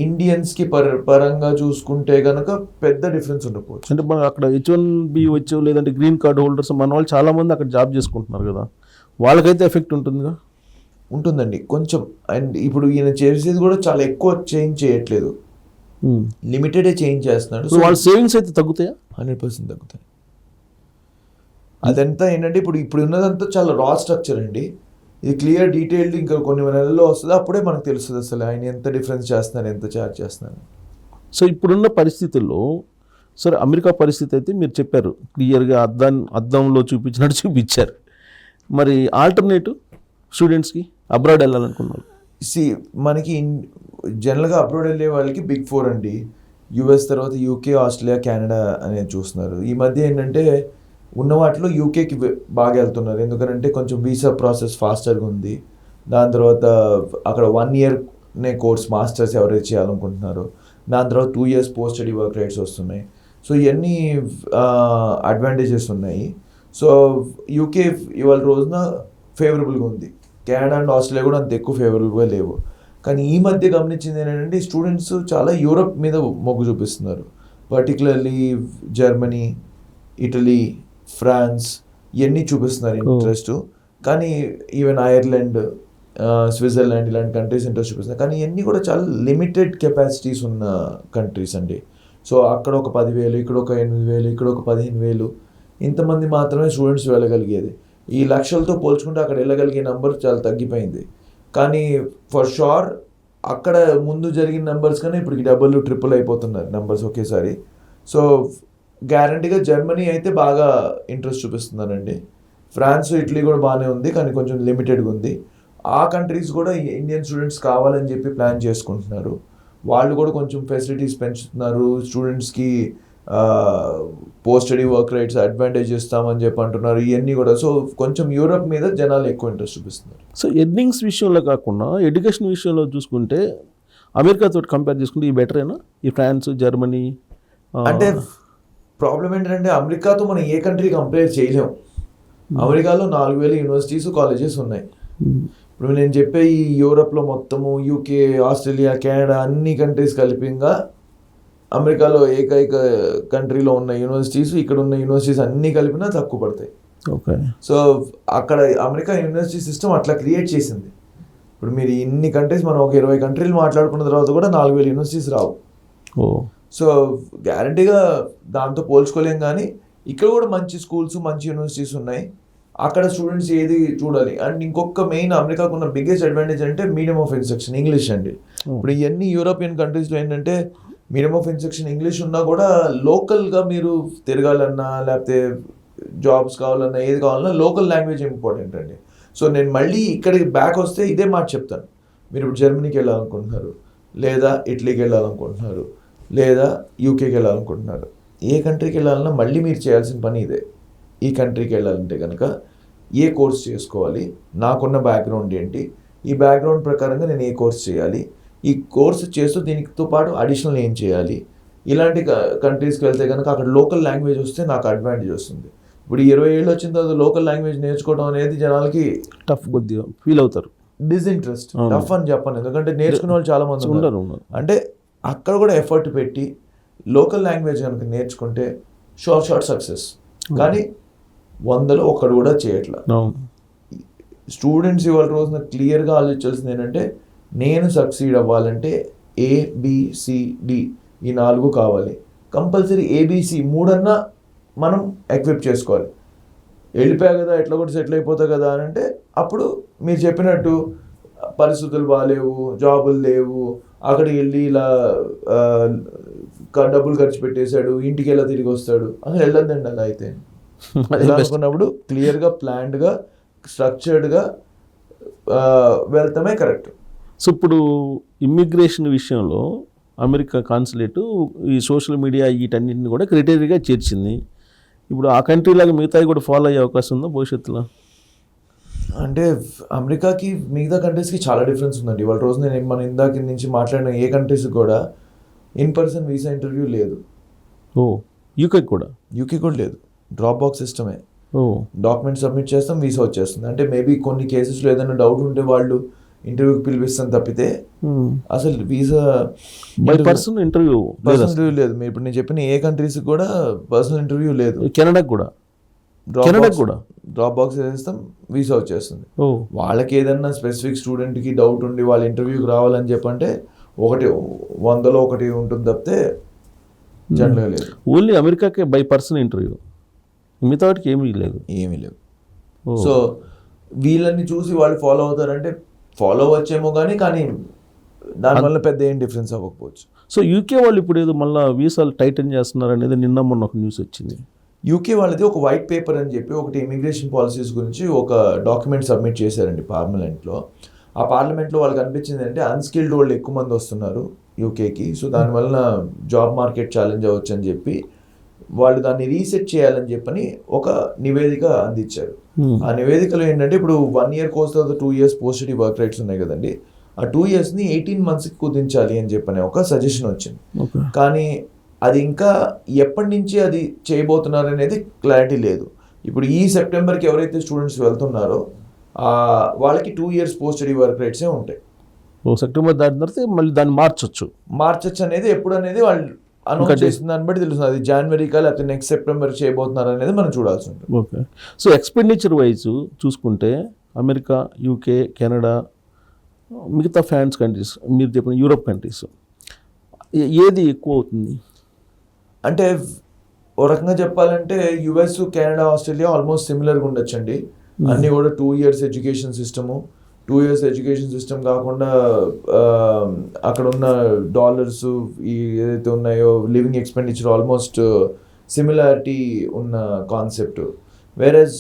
ఇండియన్స్కి పరంగా చూసుకుంటే కనుక పెద్ద డిఫరెన్స్ ఉండకపోవచ్చు. అంటే మనం అక్కడ H1B వచ్చో లేదంటే గ్రీన్ కార్డ్ హోల్డర్స్ మన వాళ్ళు చాలా మంది అక్కడ జాబ్ చేసుకుంటున్నారు కదా, వాళ్ళకైతే ఎఫెక్ట్ ఉంటుందిగా. ఉంటుందండి కొంచెం. అండ్ ఇప్పుడు ఈయన చేసేది కూడా చాలా ఎక్కువ చేంజ్ చేయట్లేదు, లిమిటెడే చేంజ్ చేస్తున్నాడు. సో వాళ్ళ సేవింగ్స్ అయితే తగ్గుతాయా? 100% తగ్గుతాయి. అదంతా ఏంటంటే ఇప్పుడు ఉన్నదంతా చాలా రా స్ట్రక్చర్ అండి. ఇది క్లియర్ డీటెయిల్డ్ ఇంకా కొన్ని నెలల్లో వస్తుంది, అప్పుడే మనకు తెలుస్తుంది అసలు ఆయన ఎంత డిఫరెన్స్ చేస్తున్నారు, ఎంత ఛార్జ్ చేస్తున్నారు. సో ఇప్పుడున్న పరిస్థితుల్లో సరే అమెరికా పరిస్థితి అయితే మీరు చెప్పారు క్లియర్గా, అద్దంలో చూపించినట్టు చూపించారు. మరి ఆల్టర్నేటివ్ స్టూడెంట్స్కి అబ్రాడ్ వెళ్ళాలనుకున్నారు, మనకి జనరల్గా అబ్రాడ్ వెళ్ళే వాళ్ళకి బిగ్ 4 అండి, US తర్వాత UK, ఆస్ట్రేలియా, కెనడా అనేది చూస్తున్నారు. ఈ మధ్య ఏంటంటే ఉన్న వాటిలో యూకేకి బాగా వెళ్తున్నారు, ఎందుకంటే కొంచెం వీసా ప్రాసెస్ ఫాస్టర్గా ఉంది. దాని తర్వాత అక్కడ 1 ఇయర్నే కోర్స్ మాస్టర్స్ ఎవరైతే చేయాలనుకుంటున్నారో, దాని తర్వాత 2 years post study work rights వస్తున్నాయి. సో ఇవన్నీ అడ్వాంటేజెస్ ఉన్నాయి. సో యూకే ఇవాళ రోజున ఫేవరబుల్గా ఉంది, కెనడా అండ్ ఆస్ట్రేలియా కూడా అంత ఎక్కువ ఫేవరబుల్గా లేవు. కానీ ఈ మధ్య గమనించింది ఏంటంటే స్టూడెంట్స్ చాలా యూరప్ మీద మొగ్గు చూపిస్తున్నారు, పర్టికులర్లీ జర్మనీ, ఇటలీ, ఫ్రాన్స్ ఇవన్నీ చూపిస్తున్నారు ఇంట్రెస్ట్. కానీ ఈవెన్ ఐర్లాండ్, స్విట్జర్లాండ్ ఇలాంటి కంట్రీస్ ఇంట్రెస్ట్ చూపిస్తున్నారు. కానీ ఇవన్నీ కూడా చాలా లిమిటెడ్ కెపాసిటీస్ ఉన్న కంట్రీస్ అండి. సో అక్కడ ఒక 10,000, ఇక్కడ ఒక 8,000, ఇక్కడ ఒక 15,000 ఇంతమంది మాత్రమే స్టూడెంట్స్ వెళ్ళగలిగేది. ఈ లక్షలతో పోల్చుకుంటే అక్కడ వెళ్ళగలిగే నెంబర్ చాలా తగ్గిపోయింది. కానీ ఫర్ షూర్ అక్కడ ముందు జరిగిన నెంబర్స్ కానీ ఇప్పుడు డబుల్ ట్రిపుల్ అయిపోతున్నారు నెంబర్స్ ఒకేసారి. సో గ్యారంటీగా జర్మనీ అయితే బాగా ఇంట్రెస్ట్ చూపిస్తున్నారండి. ఫ్రాన్స్, ఇటలీ కూడా బాగానే ఉంది, కానీ కొంచెం లిమిటెడ్గా ఉంది. ఆ కంట్రీస్ కూడా ఇండియన్ స్టూడెంట్స్ కావాలని చెప్పి ప్లాన్ చేసుకుంటున్నారు. వాళ్ళు కూడా కొంచెం ఫెసిలిటీస్ పెంచుతున్నారు, స్టూడెంట్స్కి post study work rights advantage ఇస్తామని చెప్పి అంటున్నారు. ఇవన్నీ కూడా సో కొంచెం యూరప్ మీద జనాలు ఎక్కువ ఇంట్రెస్ట్ చూపిస్తున్నారు. సో ఎర్నింగ్స్ విషయంలో కాకుండా ఎడ్యుకేషన్ విషయంలో చూసుకుంటే అమెరికాతో కంపేర్ చేసుకుంటే ఈ బెటరేనా ఈ ఫ్రాన్స్, జర్మనీ? అంటే ప్రాబ్లం ఏంటంటే అమెరికాతో మనం ఏ కంట్రీ కంపేర్ చేయలేము. అమెరికాలో 4,000 యూనివర్సిటీస్, కాలేజెస్ ఉన్నాయి. ఇప్పుడు నేను చెప్పే ఈ యూరప్లో మొత్తము UK, ఆస్ట్రేలియా, కెనడా అన్ని కంట్రీస్ కలిపిగా అమెరికాలో ఏకైక కంట్రీలో ఉన్న యూనివర్సిటీస్, ఇక్కడ ఉన్న యూనివర్సిటీస్ అన్నీ కలిపినా తక్కువ పడతాయి. ఓకే. సో అక్కడ అమెరికా యూనివర్సిటీ సిస్టమ్ అట్లా క్రియేట్ చేసింది. ఇప్పుడు మీరు ఇన్ని కంట్రీస్, మనం ఒక 20 కంట్రీలు మాట్లాడుకున్న తర్వాత కూడా 4,000 యూనివర్సిటీస్ రావు. సో గ్యారంటీగా దాంతో పోల్చుకోలేం. కానీ ఇక్కడ కూడా మంచి స్కూల్స్, మంచి యూనివర్సిటీస్ ఉన్నాయి. అక్కడ స్టూడెంట్స్ ఏది చూడాలి. అండ్ ఇంకొక మెయిన్ అమెరికాకు ఉన్న బిగ్గెస్ట్ అడ్వాంటేజ్ అంటే మీడియం ఆఫ్ ఇన్స్ట్రక్షన్ ఇంగ్లీష్ అండి. ఇప్పుడు ఇవన్నీ యూరోపియన్ కంట్రీస్లో ఏంటంటే మీడియం ఆఫ్ ఇన్స్ట్రక్షన్ ఇంగ్లీష్ ఉన్నా కూడా లోకల్గా మీరు తిరగాలన్నా లేకపోతే జాబ్స్ కావాలన్నా ఏది కావాలన్నా లోకల్ లాంగ్వేజ్ ఇంపార్టెంట్ అండి. సో నేను మళ్ళీ ఇక్కడికి బ్యాక్ వస్తే ఇదే మాట చెప్తాను. మీరు ఇప్పుడు జర్మనీకి వెళ్ళాలనుకుంటున్నారు, లేదా ఇటలీకి వెళ్ళాలనుకుంటున్నారు, లేదా యూకేకి వెళ్ళాలనుకుంటున్నారు, ఏ కంట్రీకి వెళ్ళాలన్నా మళ్ళీ మీరు చేయాల్సిన పని ఇదే. ఈ కంట్రీకి వెళ్ళాలంటే కనుక ఏ కోర్స్ చేసుకోవాలి, నాకున్న బ్యాక్గ్రౌండ్ ఏంటి, ఈ బ్యాక్గ్రౌండ్ ప్రకారంగా నేను ఏ కోర్స్ చేయాలి, ఈ కోర్స్ చేస్తూ దీనితో పాటు అడిషనల్ ఏం చేయాలి. ఇలాంటి కంట్రీస్కి వెళ్తే కనుక అక్కడ లోకల్ లాంగ్వేజ్ వస్తే నాకు అడ్వాంటేజ్ వస్తుంది. ఇప్పుడు 20 ఏళ్ళు వచ్చిన తర్వాత లోకల్ లాంగ్వేజ్ నేర్చుకోవడం అనేది జనాలకి టఫ్ కొద్దిగా ఫీల్ అవుతారు. డిస్ఇంట్రెస్ట్, టఫ్ అని చెప్పను, ఎందుకంటే నేర్చుకునే వాళ్ళు చాలా మంది ఉన్నారు. అంటే అక్కడ కూడా ఎఫర్ట్ పెట్టి లోకల్ లాంగ్వేజ్ కనుక నేర్చుకుంటే షార్ట్ సక్సెస్. కానీ 100లో ఒక్కడు కూడా చేయట్లా. స్టూడెంట్స్ ఇవాళ రోజున క్లియర్గా ఆలోచించాల్సింది ఏంటంటే నేను సక్సీడ్ అవ్వాలంటే ABCD ఈ 4 కావాలి. కంపల్సరీ ABC 3 అన్నా మనం ఎక్విప్ చేసుకోవాలి. వెళ్ళిపోయా కదా ఎట్లా కూడా సెటిల్ అయిపోతా కదా అని అంటే అప్పుడు మీరు చెప్పినట్టు పరిస్థితులు బాగాలేవు, జాబులు లేవు, అక్కడికి వెళ్ళి ఇలా డబ్బులు ఖర్చు పెట్టేశాడు, ఇంటికి ఎలా తిరిగి వస్తాడు, అసలు వెళ్ళొద్దండి. అలా అయితే అనుకున్నప్పుడు క్లియర్గా ప్లాన్డ్గా స్ట్రక్చర్డ్గా వెళ్తామే కరెక్ట్. సో ఇప్పుడు ఇమ్మిగ్రేషన్ విషయంలో అమెరికా కాన్సులేటు ఈ సోషల్ మీడియా వీటన్నిటిని కూడా క్రైటీరియాగా చేర్చింది. ఇప్పుడు ఆ కంట్రీ లాగా మిగతావి కూడా ఫాలో అయ్యే అవకాశం ఉందా భవిష్యత్తులో? అంటే అమెరికాకి మిగతా కంట్రీస్కి చాలా డిఫరెన్స్ ఉందండి. ఇవాళ రోజు నేను మన ఇందాక నుంచి మాట్లాడిన ఏ కంట్రీస్కి కూడా ఇన్ పర్సన్ వీసా ఇంటర్వ్యూ లేదు. యూకే కూడా లేదు, డ్రాప్ బాక్స్ సిస్టమే. డాక్యుమెంట్ సబ్మిట్ చేస్తాం, వీసా వచ్చేస్తుంది. అంటే మేబీ కొన్ని కేసెస్లో ఏదైనా డౌట్ ఉంటే వాళ్ళు ఇంటర్వ్యూకి పిలిపిస్తాను తప్పితే అసలు వీసా పర్సనల్ ఇంటర్వ్యూ లేదు. మీరు ఇప్పుడు నేను చెప్పిన ఏ కంట్రీస్కి కూడా పర్సనల్ ఇంటర్వ్యూ లేదు. కెనడాకి కూడా డ్రాప్ బాక్స్ వేస్తాం, వీసా వచ్చేస్తుంది. వాళ్ళకి ఏదన్నా స్పెసిఫిక్ స్టూడెంట్కి డౌట్ ఉండి వాళ్ళ ఇంటర్వ్యూకి రావాలని చెప్పంటే 100లో 1 ఉంటుంది తప్పితే జనరల్గా లేదు. ఓన్లీ అమెరికాకే బై పర్సన్ ఇంటర్వ్యూ, మిగతా వాటికి ఏమీ లేవు. సో వీళ్ళని చూసి వాళ్ళు ఫాలో అవుతారంటే ఫాలో అవ్వచ్చేమో కానీ దానివల్ల పెద్ద ఏం డిఫరెన్స్ అవ్వకపోవచ్చు. సో యూకే వాళ్ళు ఇప్పుడు ఏదో మళ్ళీ వీసాలు టైటన్ చేస్తున్నారు అనేది నిన్న మొన్న ఒక న్యూస్ వచ్చింది. యూకే వాళ్ళది ఒక వైట్ పేపర్ అని చెప్పి ఒకటి ఇమిగ్రేషన్ పాలసీస్ గురించి ఒక డాక్యుమెంట్ సబ్మిట్ చేశారండి పార్లమెంట్లో. ఆ పార్లమెంట్లో వాళ్ళకి అనిపించింది అంటే అన్స్కిల్డ్ వాళ్ళు ఎక్కువ మంది వస్తున్నారు యూకేకి, సో దానివల్ల జాబ్ మార్కెట్ ఛాలెంజ్ అవ్వచ్చు అని చెప్పి వాళ్ళు దాన్ని రీసెట్ చేయాలని చెప్పని ఒక నివేదిక అందించారు. ఆ నివేదికలో ఏంటంటే ఇప్పుడు 1 year కోర్స్ తర్వాత 2 years post study work rights ఉన్నాయి కదండి, ఆ 2 yearsని 18 monthsకి కుదించాలి అని చెప్పని ఒక సజెషన్ వచ్చింది. కానీ అది ఇంకా ఎప్పటి నుంచి అది చేయబోతున్నారు అనేది క్లారిటీ లేదు. ఇప్పుడు ఈ సెప్టెంబర్కి ఎవరైతే స్టూడెంట్స్ వెళ్తున్నారో వాళ్ళకి 2 years పోస్ట్ స్టడీ వర్క్ రైట్సే ఉంటాయి. సెప్టెంబర్ దాటిన తర్వాత మళ్ళీ దాన్ని మార్చొచ్చు అనేది ఎప్పుడు అనేది వాళ్ళు అనౌన్స్ చేసిన దాన్ని బట్టి తెలుస్తుంది. అది జనవరికా లేకపోతే నెక్స్ట్ సెప్టెంబర్ చేయబోతున్నారు అనేది మనం చూడాల్సి ఉంటుంది. ఓకే. సో ఎక్స్పెండిచర్ వైజ్ చూసుకుంటే అమెరికా, యూకే, కెనడా, మిగతా ఫ్రాన్స్ కంట్రీస్, మీరు చెప్పిన యూరోప్ కంట్రీస్ ఏది ఎక్కువ అవుతుంది? అంటే ఓ రకంగా చెప్పాలంటే US, కెనడా, ఆస్ట్రేలియా ఆల్మోస్ట్ సిమిలర్గా ఉండొచ్చండి. అన్నీ కూడా 2 years education system. 2 years education system కాకుండా అక్కడ ఉన్న డాలర్స్ ఏదైతే ఉన్నాయో లివింగ్ ఎక్స్పెండిచర్ ఆల్మోస్ట్ సిమిలారిటీ ఉన్న కాన్సెప్ట్. వేరేజ్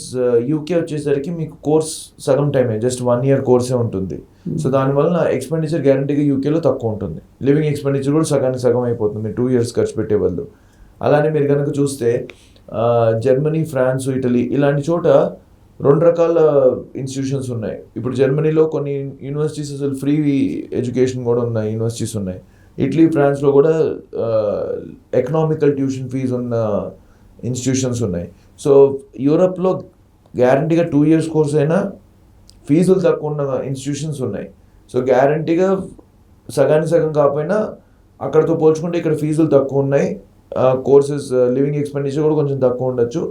యూకే వచ్చేసరికి మీకు కోర్స్ సగం టైమే, జస్ట్ 1 year కోర్సే ఉంటుంది. సో దానివల్ల ఎక్స్పెండిచర్ గ్యారంటీగా యూకేలో తక్కువ ఉంటుంది. లివింగ్ ఎక్స్పెండిచర్ కూడా సగానికి సగం అయిపోతుంది మీరు 2 years ఖర్చు పెట్టే వాళ్ళు. అలానే మీరు కనుక చూస్తే జర్మనీ, ఫ్రాన్స్, ఇటలీ ఇలాంటి చోట 2 రకాల ఇన్స్టిట్యూషన్స్ ఉన్నాయి. ఇప్పుడు జర్మనీలో కొన్ని యూనివర్సిటీస్ అసలు ఫ్రీ ఎడ్యుకేషన్ కూడా ఉన్న యూనివర్సిటీస్ ఉన్నాయి. ఇటలీ, ఫ్రాన్స్లో కూడా ఎకనామికల్ ట్యూషన్ ఫీజు ఉన్న ఇన్స్టిట్యూషన్స్ ఉన్నాయి. సో యూరప్లో గ్యారంటీగా 2 years కోర్స్ అయినా ఫీజులు తక్కువ ఉన్న ఇన్స్టిట్యూషన్స్ ఉన్నాయి. సో గ్యారంటీగా సగానికి సగం కాకపోయినా అక్కడితో పోల్చుకుంటే ఇక్కడ ఫీజులు తక్కువ ఉన్నాయి. కోర్సెస్ లివింగ్ ఎక్స్పెండిచర్ కూడా కొంచెం తక్కువ ఉండొచ్చు,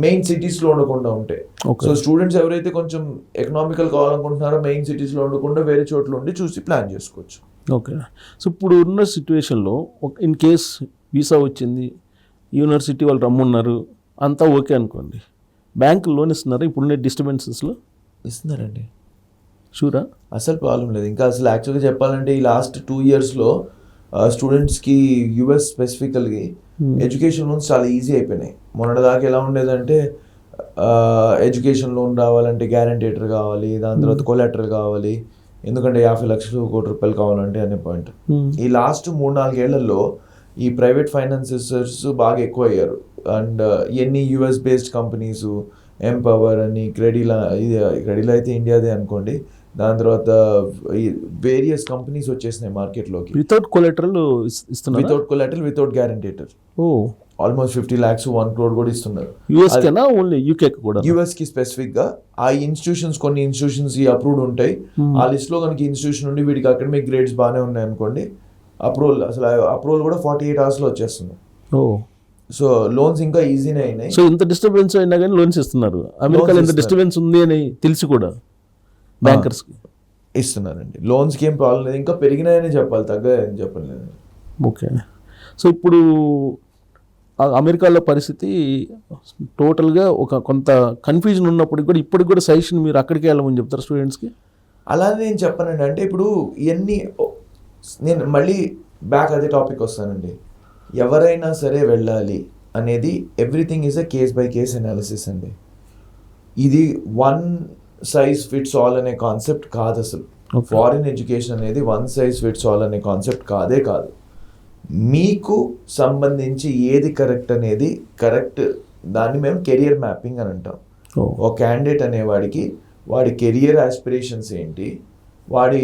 మెయిన్ సిటీస్లో ఉండకుండా ఉంటాయి. సో స్టూడెంట్స్ ఎవరైతే కొంచెం ఎకనామికల్ కావాలనుకుంటున్నారో మెయిన్ సిటీస్లో ఉండకుండా వేరే చోట్ల ఉండి చూసి ప్లాన్ చేసుకోవచ్చు. ఓకే. సో ఇప్పుడు ఉన్న సిచ్యువేషన్లో ఇన్ కేస్ వీసా వచ్చింది, యూనివర్సిటీ వాళ్ళు రమ్మన్నారు, అంతా ఓకే అనుకోండి, బ్యాంకు లోన్ ఇస్తున్నారా ఇప్పుడున్న డిస్టర్బెన్సెస్లో? ఇస్తున్నారండి, షూరా? అసలు ప్రాబ్లం లేదు. ఇంకా అసలు యాక్చువల్గా చెప్పాలంటే ఈ లాస్ట్ 2 yearsలో స్టూడెంట్స్కి యూఎస్ స్పెసిఫికల్గా ఎడ్యుకేషన్ లోన్స్ చాలా ఈజీ అయిపోయినాయి. మొన్నటిదాకా ఎలా ఉండేదంటే ఎడ్యుకేషన్ లోన్ రావాలంటే గ్యారంటీటర్ కావాలి, దాని తర్వాత కొలాటరల్ కావాలి, ఎందుకంటే 50 లక్షలు ₹1 కోటి కావాలంటే అనే పాయింట్. ఈ లాస్ట్ 3-4 ఏళ్లలో ఈ ప్రైవేట్ ఫైనాన్సెసర్స్ బాగా ఎక్కువ అయ్యారు. అండ్ ఎన్ని యూఎస్ బేస్డ్ కంపెనీస్, ఎంపవర్ అని, క్రెడిలా అయితే ఇండియాదే అనుకోండి, దాని తర్వాత వేరియస్ కంపెనీస్ వచ్చేసినాయి మార్కెట్లోకి. వితౌట్ కొలాటరల్ ఇస్తున్నారు, without collateral, without guarantor. Almost 50 lakhs, 1 crore కూడా ఇస్తున్నారు. యూఎస్ కెనా ఓన్లీ యూకే కూడా? యూఎస్ కి స్పెసిఫిక్ గా ఆ ఇన్స్టిట్యూషన్స్, కొన్ని ఇన్స్టిట్యూషన్స్ ఈ అప్రూవ్డ్ ఉంటాయి. ఆ లిస్ట్ లో కనుక ఇన్స్టిట్యూషన్ నుండి వీడికి అకాడమిక్ గ్రేడ్స్ బాగానే ఉన్నాయి అనుకోండి, అప్రూవల్ కూడా 48 hours లో వచ్చేస్తుంది. సో లోన్స్ ఇంకా ఈజీనే అయినాయి. సో ఇంత డిస్టర్బెన్స్ అయినా కానీ లోన్స్ ఇస్తున్నారు. అమెరికాలో ఇంత డిస్టర్బెన్స్ ఉంది అని తెలిసి కూడా బ్యాంకర్స్ ఇస్తున్నారండి. లోన్స్కి ఏం ప్రాబ్లం లేదు, ఇంకా పెరిగినాయని చెప్పాలి, తగ్గాయని చెప్పలేదు. ఓకే. సో ఇప్పుడు అమెరికాలో పరిస్థితి టోటల్గా కొంత కన్ఫ్యూజన్ ఉన్నప్పటికి కూడా ఇప్పటికి కూడా సజెషన్ మీరు అక్కడికి వెళ్ళమని చెప్తారు స్టూడెంట్స్కి? అలానే నేను చెప్పానండి. అంటే ఇప్పుడు ఇవన్నీ నేను మళ్ళీ బ్యాక్ అదే టాపిక్ వస్తానండి. ఎవరైనా సరే వెళ్ళాలి అనేది everything is a case by case analysis అండి. ఇది వన్ సైజ్ ఫిట్స్ ఆల్ అనే కాన్సెప్ట్ కాదు అసలు. ఫారిన్ ఎడ్యుకేషన్ అనేది వన్ సైజ్ ఫిట్స్ ఆల్ అనే కాన్సెప్ట్ కాదు. మీకు సంబంధించి ఏది కరెక్ట్ అనేది కరెక్ట్, దాన్ని మేము కెరియర్ మ్యాపింగ్ అని అంటాం. ఒక క్యాండిడేట్ అనేవాడికి వాడి కెరియర్ ఆస్పిరేషన్స్ ఏంటి, వాడి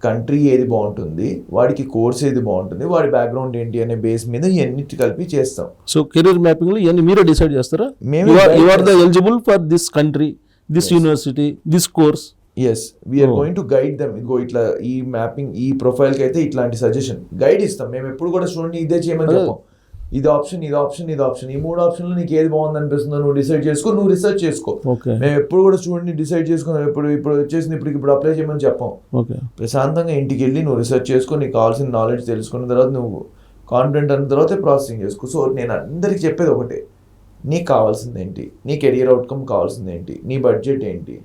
కంట్రీ ఏది బాగుంటుంది, వాడికి కోర్స్ ఏది బాగుంటుంది, వాడి బ్యాక్గ్రౌండ్ ఏంటి అనే బేస్ మీద ఇవన్నిటి కలిపి చేస్తాం. సో కెరియర్ మ్యాపింగ్ లో ఇవన్నీ మీరే డిసైడ్ చేస్తారా? You are the eligible for this country, this university, this course. Yes, we're going to guide them. ఇదిగో ఇట్లా ఈ మ్యాపింగ్, ఈ ప్రొఫైల్కి అయితే ఇట్లాంటి సజెషన్ గైడ్ ఇస్తాం. మేము ఎప్పుడు కూడా స్టూడెంట్ ఇదే చేయమని చెప్పాం. ఇది ఆప్షన్, ఇది ఆప్షన్, ఇది ఆప్షన్, ఈ 3 ఆప్షన్లో నీకు ఏది బాగుంది అనిపిస్తుందో నువ్వు డిసైడ్ చేసుకో, నువ్వు రీసెర్చ్ చేసుకో. మేము ఎప్పుడు కూడా స్టూడెంట్ని డిసైడ్ చేసుకున్నాం. ఇప్పుడు వచ్చేసింది, ఇప్పుడు అప్లై చేయమని చెప్పాం. ప్రశాంతంగా ఇంటికి వెళ్ళి నువ్వు రీసెర్చ్ చేసుకో, నీకు కావాల్సిన నాలెడ్జ్ తెలుసుకున్న తర్వాత నువ్వు కాన్ఫిడెంట్ అయిన తర్వాత ప్రాసెసింగ్ చేసుకో. సో నేను అందరికి చెప్పేది ఒకటే, నీకు కావాల్సింది ఏంటి, నీ కెరియర్ అవుట్కమ్ కావాల్సింది ఏంటి, నీ బడ్జెట్ ఏంటి,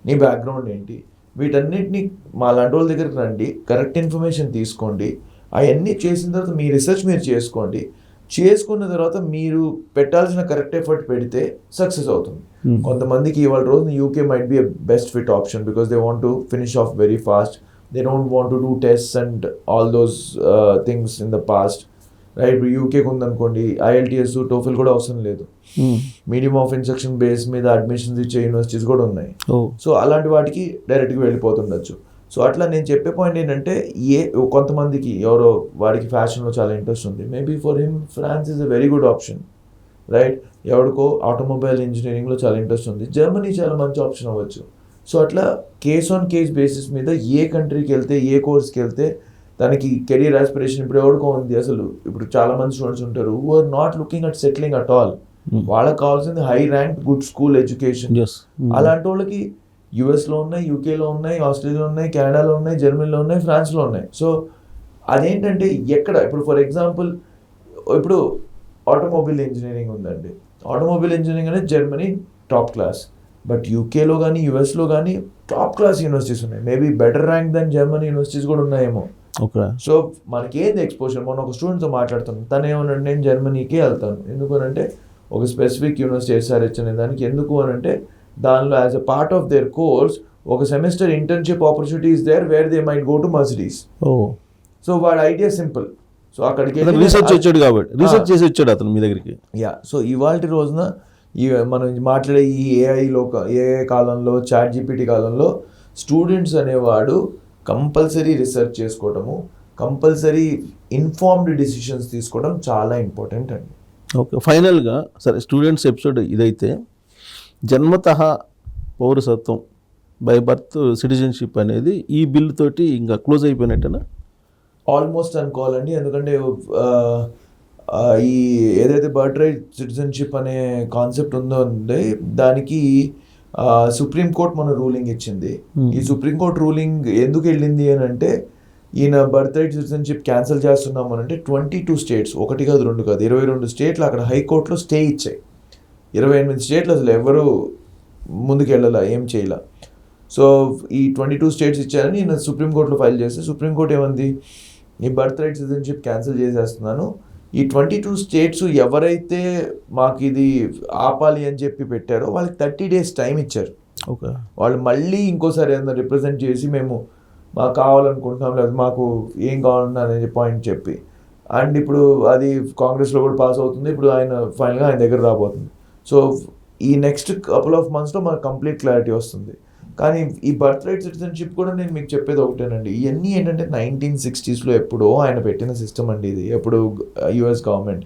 నీ బ్యాక్గ్రౌండ్ ఏంటి, వీటన్నిటిని మా లాంటి వాళ్ళ దగ్గరికి రండి, కరెక్ట్ ఇన్ఫర్మేషన్ తీసుకోండి. అవన్నీ చేసిన తర్వాత మీ రీసెర్చ్ మీరు చేసుకోండి. చేసుకున్న తర్వాత మీరు పెట్టాల్సిన కరెక్ట్ ఎఫర్ట్ పెడితే సక్సెస్ అవుతుంది. కొంతమందికి ఇవాళ రోజున UK might be a best fit option because they want to finish off very fast. They don't want to do tests and all those things in the past, right? ఇప్పుడు యూకేకి ఉందనుకోండి, IELTS, TOEFL కూడా అవసరం లేదు. Medium of instruction base మీద admissions ఇచ్చే universities కూడా ఉన్నాయి. So అలాంటి వాటికి డైరెక్ట్గా వెళ్ళిపోతుండొచ్చు. సో అట్లా నేను చెప్పే పాయింట్ ఏంటంటే, కొంతమందికి ఎవరో వాడికి ఫ్యాషన్లో చాలా ఇంట్రెస్ట్ ఉంది, maybe for him France is a very good option, right? ఎవరికో ఆటోమొబైల్ ఇంజనీరింగ్లో చాలా ఇంట్రెస్ట్ ఉంది, జర్మనీ చాలా మంచి ఆప్షన్ అవ్వచ్చు. సో అట్లా కేస్ ఆన్ కేస్ బేసిస్ మీద ఏ కంట్రీకి వెళ్తే, ఏ కోర్స్కి వెళ్తే దానికి కెరీర్ ఆస్పిరేషన్ ఇప్పుడు ఎవరికో ఉంది. అసలు ఇప్పుడు చాలా మంది స్టూడెంట్స్ ఉంటారు who are not looking at settling at all. వాళ్ళకి కావాల్సింది high rank, good school education. అలాంటి వాళ్ళకి యూఎస్లో ఉన్నాయి, యూకేలో ఉన్నాయి, ఆస్ట్రేలియాలో ఉన్నాయి, కెనడాలో ఉన్నాయి, జర్మనీలో ఉన్నాయి, ఫ్రాన్స్లో ఉన్నాయి. సో అదేంటంటే ఎక్కడ ఇప్పుడు ఫర్ ఎగ్జాంపుల్ ఇప్పుడు ఆటోమొబైల్ ఇంజనీరింగ్ ఉందండి. ఆటోమొబైల్ ఇంజనీరింగ్ అనేది జర్మనీ టాప్ క్లాస్, బట్ యూకేలో కానీ యూఎస్లో కానీ టాప్ క్లాస్ యూనివర్సిటీస్ ఉన్నాయి. Maybe better rank then Germany universities కూడా ఉన్నాయేమో. సో మనకి ఏంది ఎక్స్పోజర్? మొన్న ఒక స్టూడెంట్తో మాట్లాడుతున్నాను, తను ఏమన్నాడు, నేను జర్మనీకే వెళ్తాను. ఎందుకు అనంటే ఒక స్పెసిఫిక్ యూనివర్సిటీ SRH అనే దానికి. ఎందుకు అనంటే దానిలో as a part of their course ఒక semester internship opportunities there where they might go to Mercedes. So వాడి ఐడియా సింపుల్. సో అక్కడికి రీసెర్చ్ వచ్చాడు కాబట్టి రీసెర్చ్ చేసి వచ్చాడు అతను మీ దగ్గరికి. సో ఇవాళ రోజున మనం మాట్లాడే ఈ ఏఐ కాలంలో, ChatGPT కాలంలో స్టూడెంట్స్ అనేవాడు కంపల్సరీ రీసెర్చ్ చేసుకోవడము, కంపల్సరీ ఇన్ఫార్మ్డ్ డిసిషన్స్ తీసుకోవడం చాలా ఇంపార్టెంట్ అండి. ఓకే, ఫైనల్గా సరే స్టూడెంట్స్ ఎపిసోడ్ ఇదైతే, జన్మతః పౌరసత్వం బై బర్త్ సిటిజన్షిప్ అనేది ఈ బిల్ తోటి ఇంకా క్లోజ్ అయిపోయినట్టేనా? ఆల్మోస్ట్ అనుకోవాలండి. ఎందుకంటే ఈ ఏదైతే బర్త్ రైట్ సిటిజన్షిప్ అనే కాన్సెప్ట్ ఉందో దానికి సుప్రీంకోర్టు మన రూలింగ్ ఇచ్చింది. ఈ సుప్రీంకోర్టు రూలింగ్ ఎందుకు వెళ్ళింది అని అంటే, ఈయన బర్త్ రైట్ సిటిజన్షిప్ క్యాన్సిల్ చేస్తున్నాం అని అంటే 22 స్టేట్స్, 1 కాదు 2 కాదు 22 స్టేట్లు అక్కడ హైకోర్టులో స్టే ఇచ్చాయి. 28 స్టేట్లు అసలు ఎవరు ముందుకెళ్ళాల, ఏం చేయాల. సో ఈ 22 స్టేట్స్ ఇచ్చారని నేను సుప్రీంకోర్టులో ఫైల్ చేస్తే సుప్రీంకోర్టు ఏమంది, ఈ బర్త్ రైట్ సిటిజన్షిప్ క్యాన్సిల్ చేసేస్తున్నాను. ఈ 22 స్టేట్స్ ఎవరైతే మాకు ఇది ఆపాలి అని చెప్పి పెట్టారో వాళ్ళకి 30 days టైం ఇచ్చారు. ఓకే, వాళ్ళు మళ్ళీ ఇంకోసారి ఏదైనా రిప్రజెంట్ చేసి మేము మాకు కావాలనుకుంటున్నాం లేదా మాకు ఏం కావాలన్నా అనే పాయింట్ చెప్పి, అండ్ ఇప్పుడు అది కాంగ్రెస్లో కూడా పాస్ అవుతుంది. ఇప్పుడు ఆయన ఫైనల్గా ఆయన దగ్గర రాబోతుంది. సో ఈ నెక్స్ట్ కపుల్ ఆఫ్ మంత్స్లో మనకు కంప్లీట్ క్లారిటీ వస్తుంది. కానీ ఈ బర్త్ రైట్ సిటిజన్షిప్ కూడా నేను మీకు చెప్పేది ఒకటేనండి, ఇవన్నీ ఏంటంటే 1960s ఎప్పుడో ఆయన పెట్టిన సిస్టమ్ అండి ఇది. ఎప్పుడు యుఎస్ గవర్నమెంట్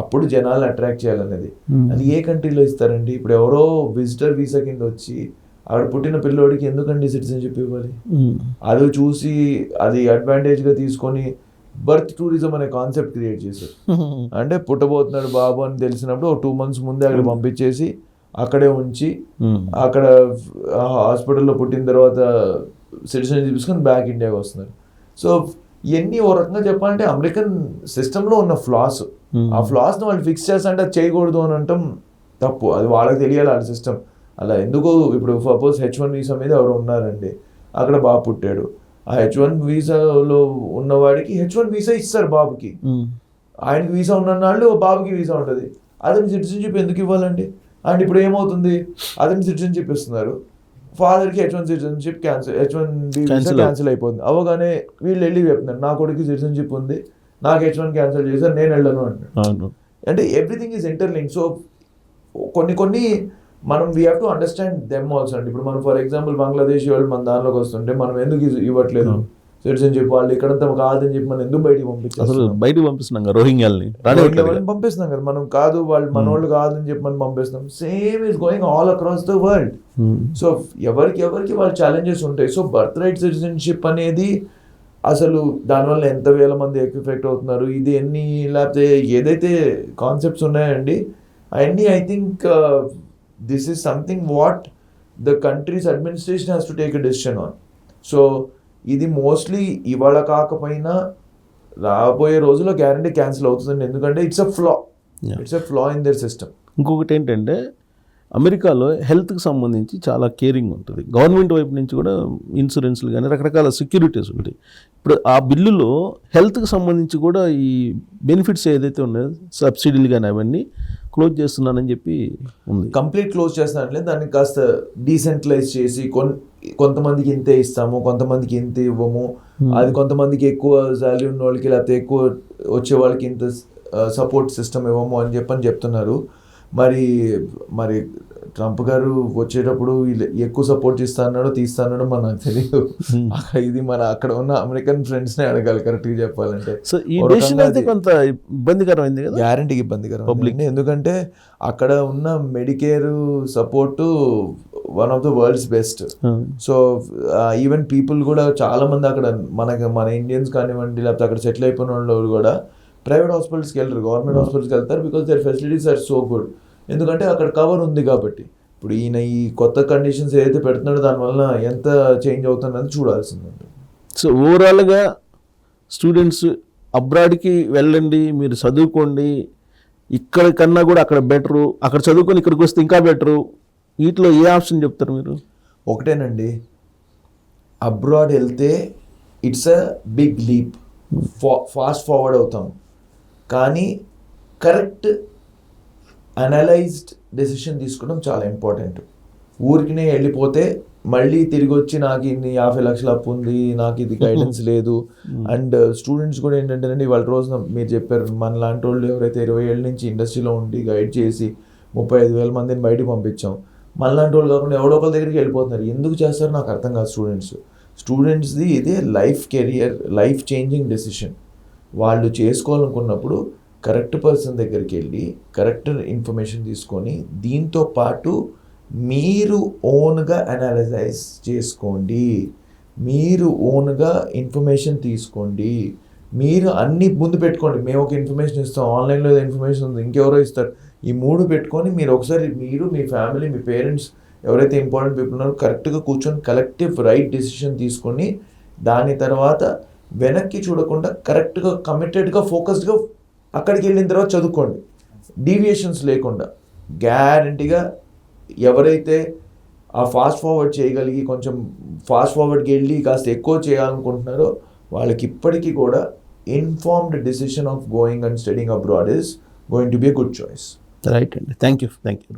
అప్పుడు జనాలు అట్రాక్ట్ చేయాలనేది. అది ఏ కంట్రీలో ఇస్తారండి? ఇప్పుడు ఎవరో విజిటర్ వీసా కింద వచ్చి ఆవిడ పుట్టిన పిల్లోడికి ఎందుకండి సిటిజన్షిప్ ఇవ్వాలి? అది చూసి అది అడ్వాంటేజ్గా తీసుకొని బర్త్ టూరిజం అనే కాన్సెప్ట్ క్రియేట్ చేశారు. అంటే పుట్టబోతున్నాడు బాబు అని తెలిసినప్పుడు 2 months ముందే అక్కడ పంపించేసి అక్కడే ఉంచి అక్కడ హాస్పిటల్లో పుట్టిన తర్వాత సిటిజన్షిప్ తీసుకొని బ్యాక్ ఇండియాకి వస్తున్నారు. సో ఇవన్నీ ఓ రకంగా చెప్పాలంటే అమెరికన్ సిస్టంలో ఉన్న ఫ్లాస్. ఆ ఫ్లాస్ని వాళ్ళు ఫిక్స్ చేస్తారంటే అది చేయకూడదు అని అంటాం తప్పు. అది వాళ్ళకి తెలియాలి వాళ్ళ సిస్టమ్. అలా ఎందుకు ఇప్పుడు సపోజ్ H1 వీసా మీద ఎవరు ఉన్నారండి, అక్కడ బాబు పుట్టాడు, ఆ H1 వీసాలో ఉన్నవాడికి H1 వీసా ఇస్తారు బాబుకి. ఆయనకి వీసా ఉన్న వాళ్ళు బాబుకి వీసా ఉంటుంది. అతని సిటిజన్షిప్ ఎందుకు ఇవ్వాలండి? అండ్ ఇప్పుడు ఏమవుతుంది, అతని సిటిజన్షిప్ ఇస్తున్నారు, ఫాదర్కి H1 citizenship H1 visa cancel అయిపోతుంది. అవగానే వీళ్ళు వెళ్ళి చెప్తున్నారు నా కొడుకు సిటిజన్షిప్ ఉంది, నాకు H1 క్యాన్సిల్ చేశారు, నేను వెళ్ళను అంటున్నాను. అంటే ఎవ్రీథింగ్ ఈజ్ ఇంటర్లింక్. సో కొన్ని మనం we have to understand them also అండి. ఇప్పుడు మనం ఫర్ ఎగ్జాంపుల్ బంగ్లాదేశ్ వాళ్ళు మన దానిలోకి వస్తుంటే మనం ఎందుకు ఇవ్వట్లేదు సిటిజన్షిప్? వాళ్ళు ఇక్కడంతా కాదని చెప్పి మనం ఎందుకు బయటికి పంపించాలి? అసలు బయటకు పంపిస్తున్నాం కదా, రోహింగ్యాలని పంపిస్తున్నాం కదా మనం. కాదు వాళ్ళు మన వాళ్ళు కాదని చెప్పి మనం పంపిస్తున్నాం. Same is going all across the world. So ఎవరికి వాళ్ళ ఛాలెంజెస్ ఉంటాయి. సో బర్త్ రైట్ సిటిజన్షిప్ అనేది అసలు దానివల్ల ఎంత వేల మంది ఎఫెక్ట్ అవుతున్నారు, ఇది ఎన్ని, లేకపోతే ఏదైతే కాన్సెప్ట్స్ ఉన్నాయండి అవన్నీ I think this is something what the countries administration has to take a decision on. So ఇది మోస్ట్లీ ఇవాళ కాకపోయినా రాబోయే రోజుల్లో గ్యారంటీ క్యాన్సిల్ అవుతుందండి. ఎందుకంటే it's a ఫ్లా in their system. ఇంకొకటి ఏంటంటే అమెరికాలో హెల్త్కి సంబంధించి చాలా కేరింగ్ ఉంటుంది. గవర్నమెంట్ వైపు నుంచి కూడా ఇన్సూరెన్స్లు కానీ రకరకాల సెక్యూరిటీస్ ఉంటాయి. ఇప్పుడు ఆ బిల్లులో హెల్త్కి సంబంధించి కూడా ఈ బెనిఫిట్స్ ఏదైతే ఉన్నాయో సబ్సిడీలు కానీ అవన్నీ క్లోజ్ చేస్తున్నానని చెప్పి ఉంది. కంప్లీట్ క్లోజ్ చేస్తున్నానంటే దాన్ని కాస్త డీసెంట్రలైజ్ చేసి కొంతమందికి ఇంతే ఇస్తాము, కొంతమందికి ఇంత ఇవ్వము, అది కొంతమందికి ఎక్కువ శాలరీ ఉన్న వాళ్ళకి లేకపోతే ఎక్కువ వచ్చే వాళ్ళకి ఇంత సపోర్ట్ సిస్టమ్ ఇవ్వము అని చెప్తున్నారు. మరి ట్రంప్ గారు వచ్చేటప్పుడు ఎక్కువ సపోర్ట్ తీస్తానో తీస్తానో మనకు తెలియదు. ఇది మన అక్కడ ఉన్న అమెరికన్ ఫ్రెండ్స్నే అడగాలి కరెక్ట్గా చెప్పాలంటే. సో ఈ డెసిషన్ అయితే కొంత ఇబ్బందికరమైంది కదా, గ్యారంటీకి ఇబ్బందికరం. ఎందుకంటే అక్కడ ఉన్న Medicare support one of the world's best. So even people కూడా చాలా మంది అక్కడ మన ఇండియన్స్ కానివ్వండి లేకపోతే అక్కడ సెటిల్ అయిపోయిన వాళ్ళు కూడా ప్రైవేట్ హాస్పిటల్స్కి వెళ్ళరు, గవర్నమెంట్ హాస్పిటల్స్కి వెళ్తారు. Because their facilities are so good. ఎందుకంటే అక్కడ కవర్ ఉంది కాబట్టి. ఇప్పుడు ఈయన ఈ కొత్త కండిషన్స్ ఏదైతే పెడుతున్నాడో దానివల్ల ఎంత చేంజ్ అవుతుందని చూడాల్సింది. సో ఓవరాల్గా స్టూడెంట్స్ అబ్రాడ్కి వెళ్ళండి, మీరు చదువుకోండి, ఇక్కడ కన్నా కూడా అక్కడ బెటరు, అక్కడ చదువుకొని ఇక్కడికి వస్తే ఇంకా బెటరు, వీటిలో ఏ ఆప్షన్ చెప్తారు మీరు? ఒకటేనండి, అబ్రాడ్ వెళ్తే it's a big leap, fast forward అవుతాం. కానీ కరెక్ట్ అనలైజ్డ్ డెసిషన్ తీసుకోవడం చాలా ఇంపార్టెంట్. ఊరికినే వెళ్ళిపోతే మళ్ళీ తిరిగి వచ్చి నాకు ఇన్ని 50 లక్షలు అప్పు ఉంది, నాకు ఇది గైడెన్స్ లేదు. అండ్ స్టూడెంట్స్ కూడా ఏంటంటేనండి వాళ్ళ రోజున మీరు చెప్పారు మన లాంటి వాళ్ళు ఎవరైతే 20 ఏళ్ళ నుంచి ఇండస్ట్రీలో ఉండి గైడ్ చేసి 35,000 మందిని బయటకు పంపించాం. మన లాంటి వాళ్ళు కాకుండా ఎవడో ఒకరి దగ్గరికి వెళ్ళిపోతున్నారు. ఎందుకు చేస్తారో నాకు అర్థం కాదు. స్టూడెంట్స్ది ఇదే life career, life changing decision. వాళ్ళు చేసుకోవాలనుకున్నప్పుడు కరెక్ట్ పర్సన్ దగ్గరికి వెళ్ళి కరెక్ట్ ఇన్ఫర్మేషన్ తీసుకొని దీంతో పాటు మీరు ఓన్గా అనలైజ్ చేసుకోండి, మీరు ఓన్గా ఇన్ఫర్మేషన్ తీసుకోండి, మీరు అన్ని ముందు పెట్టుకోండి. మేము ఒక ఇన్ఫర్మేషన్ ఇస్తాం, ఆన్లైన్లో ఇన్ఫర్మేషన్ ఉంది, ఇంకెవరో ఇస్తారు. ఈ 3 పెట్టుకొని మీరు ఒకసారి మీరు మీ ఫ్యామిలీ మీ పేరెంట్స్ ఎవరైతే ఇంపార్టెంట్ పీపుల్ ఉన్నారో కరెక్ట్గా కూర్చొని కలెక్టివ్ రైట్ డెసిషన్ తీసుకొని దాని తర్వాత వెనక్కి చూడకుండా కరెక్ట్గా కమిటెడ్గా ఫోకస్డ్గా అక్కడికి వెళ్ళిన తర్వాత చదువుకోండి, డీవియేషన్స్ లేకుండా. గ్యారంటీగా ఎవరైతే ఆ ఫాస్ట్ ఫార్వర్డ్ చేయగలిగి కొంచెం ఫాస్ట్ ఫార్వర్డ్కి వెళ్ళి కాస్త ఎక్కువ చేయాలనుకుంటున్నారో వాళ్ళకి ఇప్పటికీ కూడా informed decision of going and studying abroad is going to be a good choice. Right అండి, థ్యాంక్ యూ. Thank you.